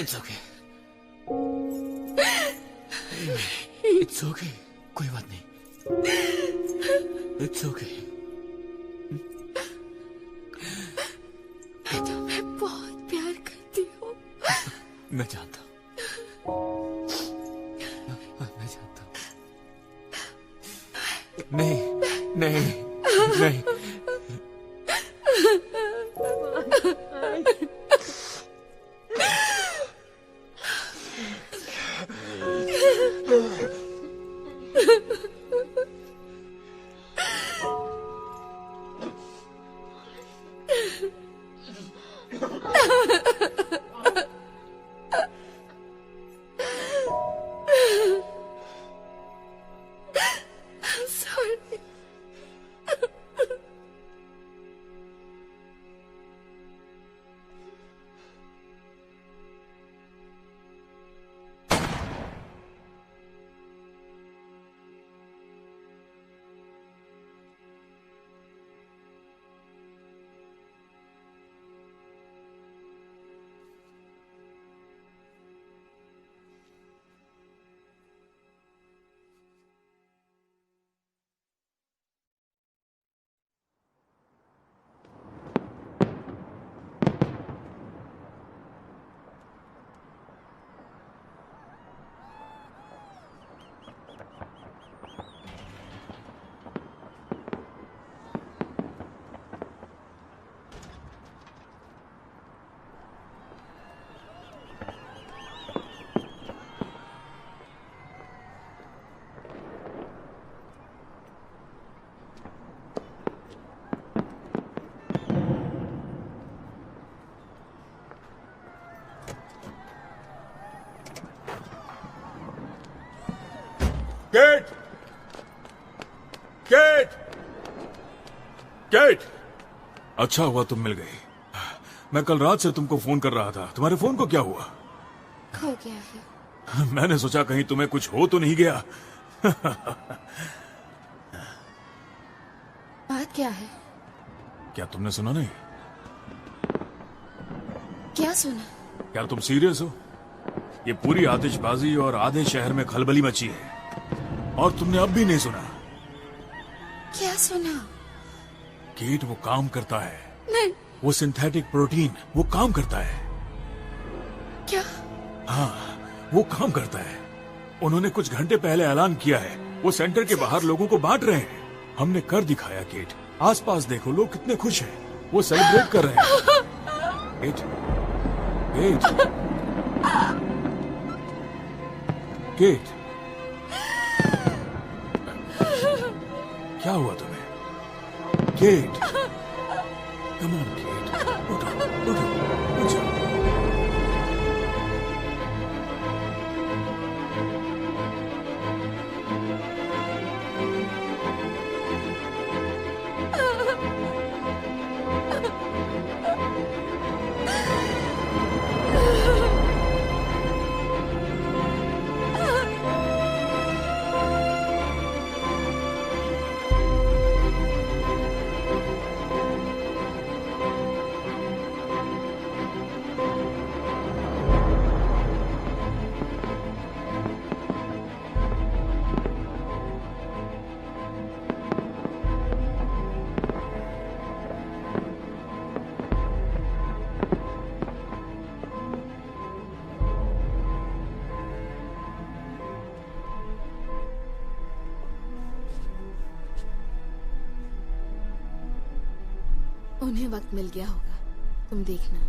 It's okay. It's okay. कोई बात नहीं. It's okay. मैं तुम्हें बहुत प्यार करती हूँ. मैं जानता हूँ. मैं जानता हूँ. नहीं, नहीं, नहीं. Kate, Kate, Kate. अच्छा हुआ तुम मिल गई। मैं कल रात से तुमको फोन कर रहा था। तुम्हारे फोन को क्या हुआ? खो गया है। मैंने सोचा कहीं तुम्हें कुछ हो तो नहीं गया। बात क्या है? क्या तुमने सुना नहीं? क्या सुना? क्या तुम सीरियस हो? ये पूरी आतिशबाजी और आधे शहर में खलबली मची है और तुमने अब भी नहीं सुना? क्या सुना? केट वो काम करता है। नहीं। वो सिंथेटिक प्रोटीन वो काम करता है। क्या? हाँ, वो काम करता है। उन्होंने कुछ घंटे पहले ऐलान किया है। वो सेंटर के बाहर लोगों को बांट रहे हैं। हमने कर दिखाया केट। आसपास देखो, लोग कितने खुश हैं। वो सेलिब्रेट कर रहे हैं। केट, केट, केट, क्या हुआ तुम्हें? केट, कम ऑन केट, उठो, उठो, उठ जाओ। उन्हें वक्त मिल गया होगा, तुम देखना।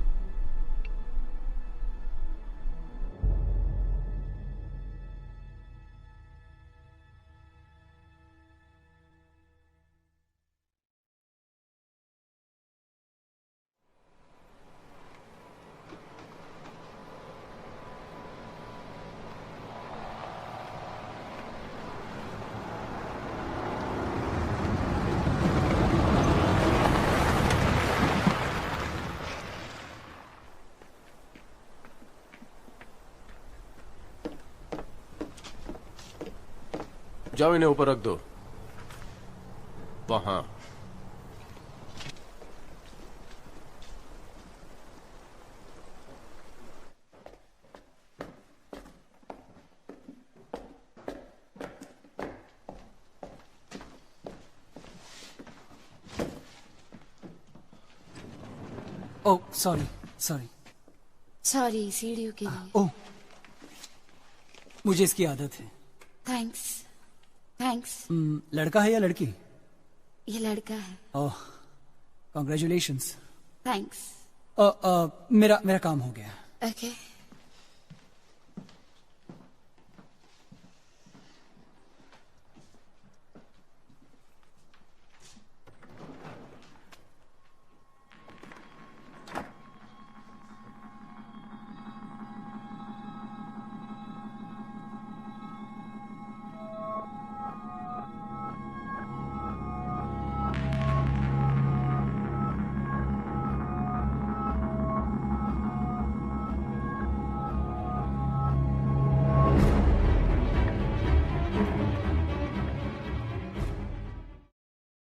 जाओ, इन्हें ऊपर रख दो। वहां। ओह सॉरी सॉरी सॉरी, सीढ़ियों के लिए। ओह, मुझे इसकी आदत है। Thanks thanks. लड़का है या लड़की? ये लड़का है। ओह, कॉन्ग्रेचुलेशंस। थैंक्स। मेरा काम हो गया। ओके।